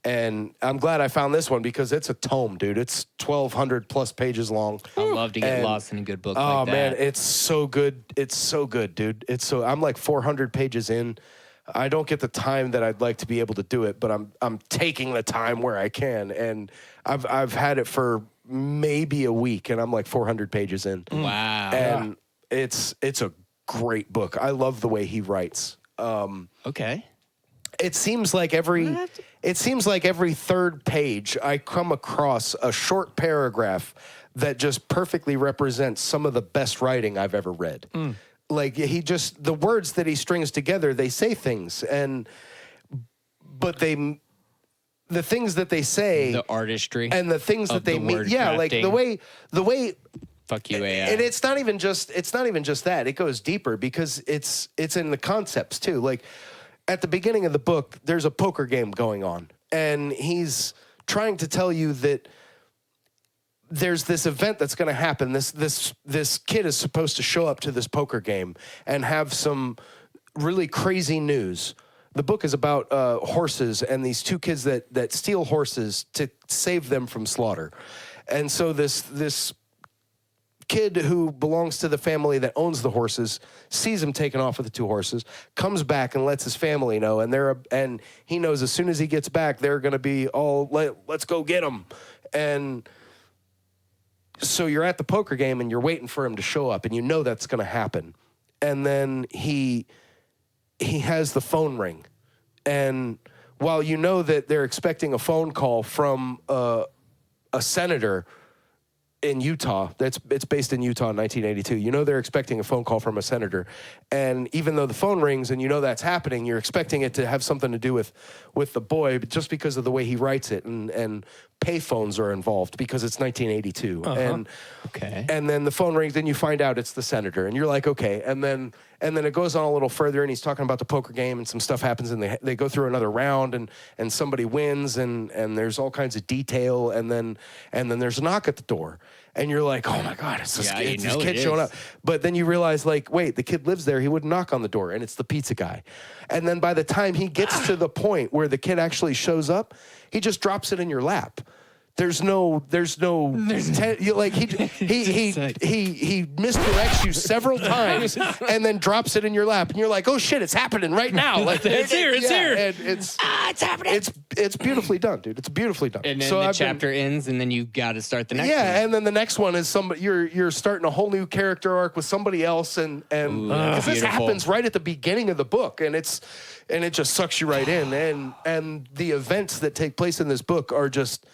And I'm glad I found this one because it's a tome, dude. It's 1,200 plus pages long. I love to get lost in a good book like that. Oh, man, it's so good. It's so good, dude. I'm like 400 pages in. I don't get the time that I'd like to be able to do it, but I'm taking the time where I can. And I've had it for maybe a week, and I'm like 400 pages in. Wow. And it's a great book. I love the way he writes. Okay. It seems like every third page I come across a short paragraph that just perfectly represents some of the best writing I've ever read. Like, the words that he strings together, they say things, but the things that they say, The artistry and the things that they mean, like the way. Fuck you, AI. And it's not even just that. It goes deeper because it's in the concepts too. Like, at the beginning of the book, there's a poker game going on, and he's trying to tell you that there's this event that's going to happen. This kid is supposed to show up to this poker game and have some really crazy news. The book is about horses and these two kids that steal horses to save them from slaughter. And so this kid who belongs to the family that owns the horses sees him taken off with the two horses, comes back and lets his family know, and he knows as soon as he gets back, they're going to be all, let's go get him. And so you're at the poker game and you're waiting for him to show up, and you know that's going to happen. And then he has the phone ring, and while you know that they're expecting a phone call from a senator in Utah, it's based in Utah in 1982. You know they're expecting a phone call from a senator, and even though the phone rings and you know that's happening, you're expecting it to have something to do with the boy, but just because of the way he writes it, and payphones are involved because it's 1982, and then the phone rings, then you find out it's the senator, and you're like, okay, and then it goes on a little further, and he's talking about the poker game, and some stuff happens, and they go through another round, and somebody wins, and there's all kinds of detail, and then there's a knock at the door, and you're like, oh my God, it's this kid showing up. But then you realize, like, wait, the kid lives there. He wouldn't knock on the door, and it's the pizza guy. And then by the time he gets to the point where the kid actually shows up, he just drops it in your lap. There's no he misdirects you several times and then drops it in your lap, and you're like, oh shit, it's happening right now. Like, it's here. And it's happening. It's beautifully done, dude. It's beautifully done. And then the chapter ends, and then you got to start the next one. Yeah, and then the next one is you're starting a whole new character arc with somebody else, and because this happens right at the beginning of the book, and it just sucks you right in, and the events that take place in this book are just.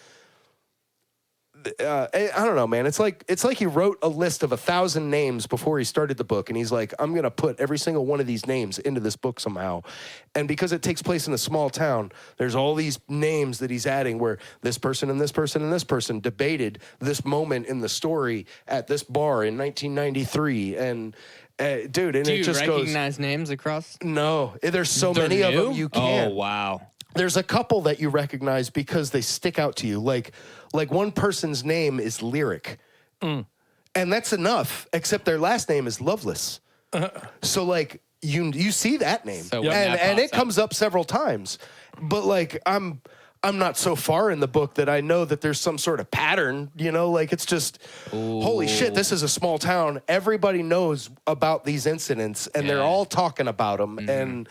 I don't know, man. It's like he wrote a list of 1,000 names before he started the book, and he's like, I'm going to put every single one of these names into this book somehow. And because it takes place in a small town, there's all these names that he's adding where this person and this person and this person debated this moment in the story at this bar in 1993. And dude, and Do it just goes. Do you recognize names across? No, there's so many of them you can't. Oh, wow. There's a couple that you recognize because they stick out to you. Like one person's name is Lyric. And that's enough, except their last name is Loveless. So, like, you see that name. So and it comes up several times. But, like, I'm not so far in the book that I know that there's some sort of pattern, you know? Like, it's just, holy shit, this is a small town. Everybody knows about these incidents, and they're all talking about them.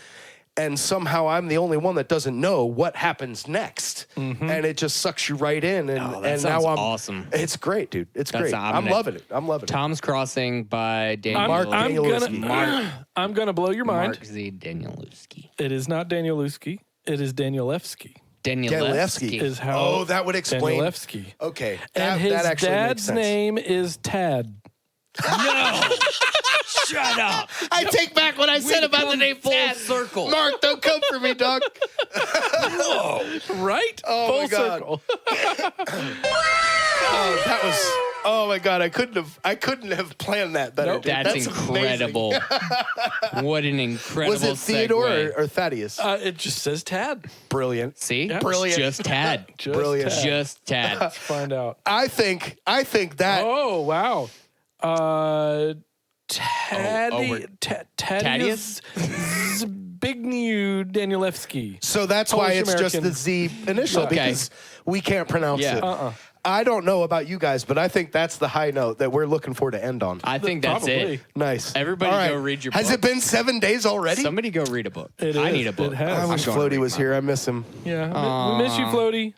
and somehow I'm the only one that doesn't know what happens next, and it just sucks you right in. And that and sounds now I'm awesome. It's great, dude. It's That's- great. I'm I'm gonna- loving it. I'm loving it. Tom's Crossing by Daniel. I'm gonna blow your mind. Mark Z. Danielewski. It is not Danielewski. It is Danielewski. Danielewski. Is how. Oh, that would explain. Danielewski. Okay, And his that actually makes dad's sense. name is Tad. No! Shut up! I take back what I said about the name full Tad. circle. Mark, don't come for me, dog. Right? Oh, Full my God. circle. Oh, that was. Oh my God, I couldn't have planned that better. Nope. dude. That's incredible. What an incredible Was it Theodore segue. or Thaddeus? It just says Tad. Brilliant. See? Yeah. Brilliant. Just Tad. Just Brilliant. Tad. Just Tad. Let's find out. I think that. Oh, wow. we're- Tadius Zbigniew Danielewski. So that's why Polish it's just American. the Z initial Okay. because we can't pronounce Yeah. it. I don't know about you guys, but I think that's the high note that we're looking for to end on. I think that's Probably. it. Nice. Everybody All go read your Has book. it been 7 days already? Somebody go read a book. It I is. need a book. It has. I I'm wish going to Floaty read was my here. I miss him. Yeah. We miss you, Floaty.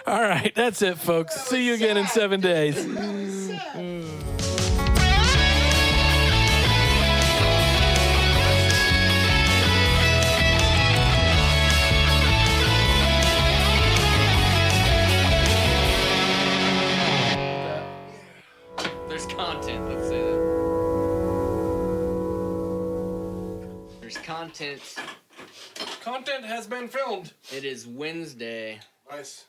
All right. That's it, folks. See you again in 7 days. There's content. Let's say that. There's content. Content has been filmed. It is Wednesday. Nice.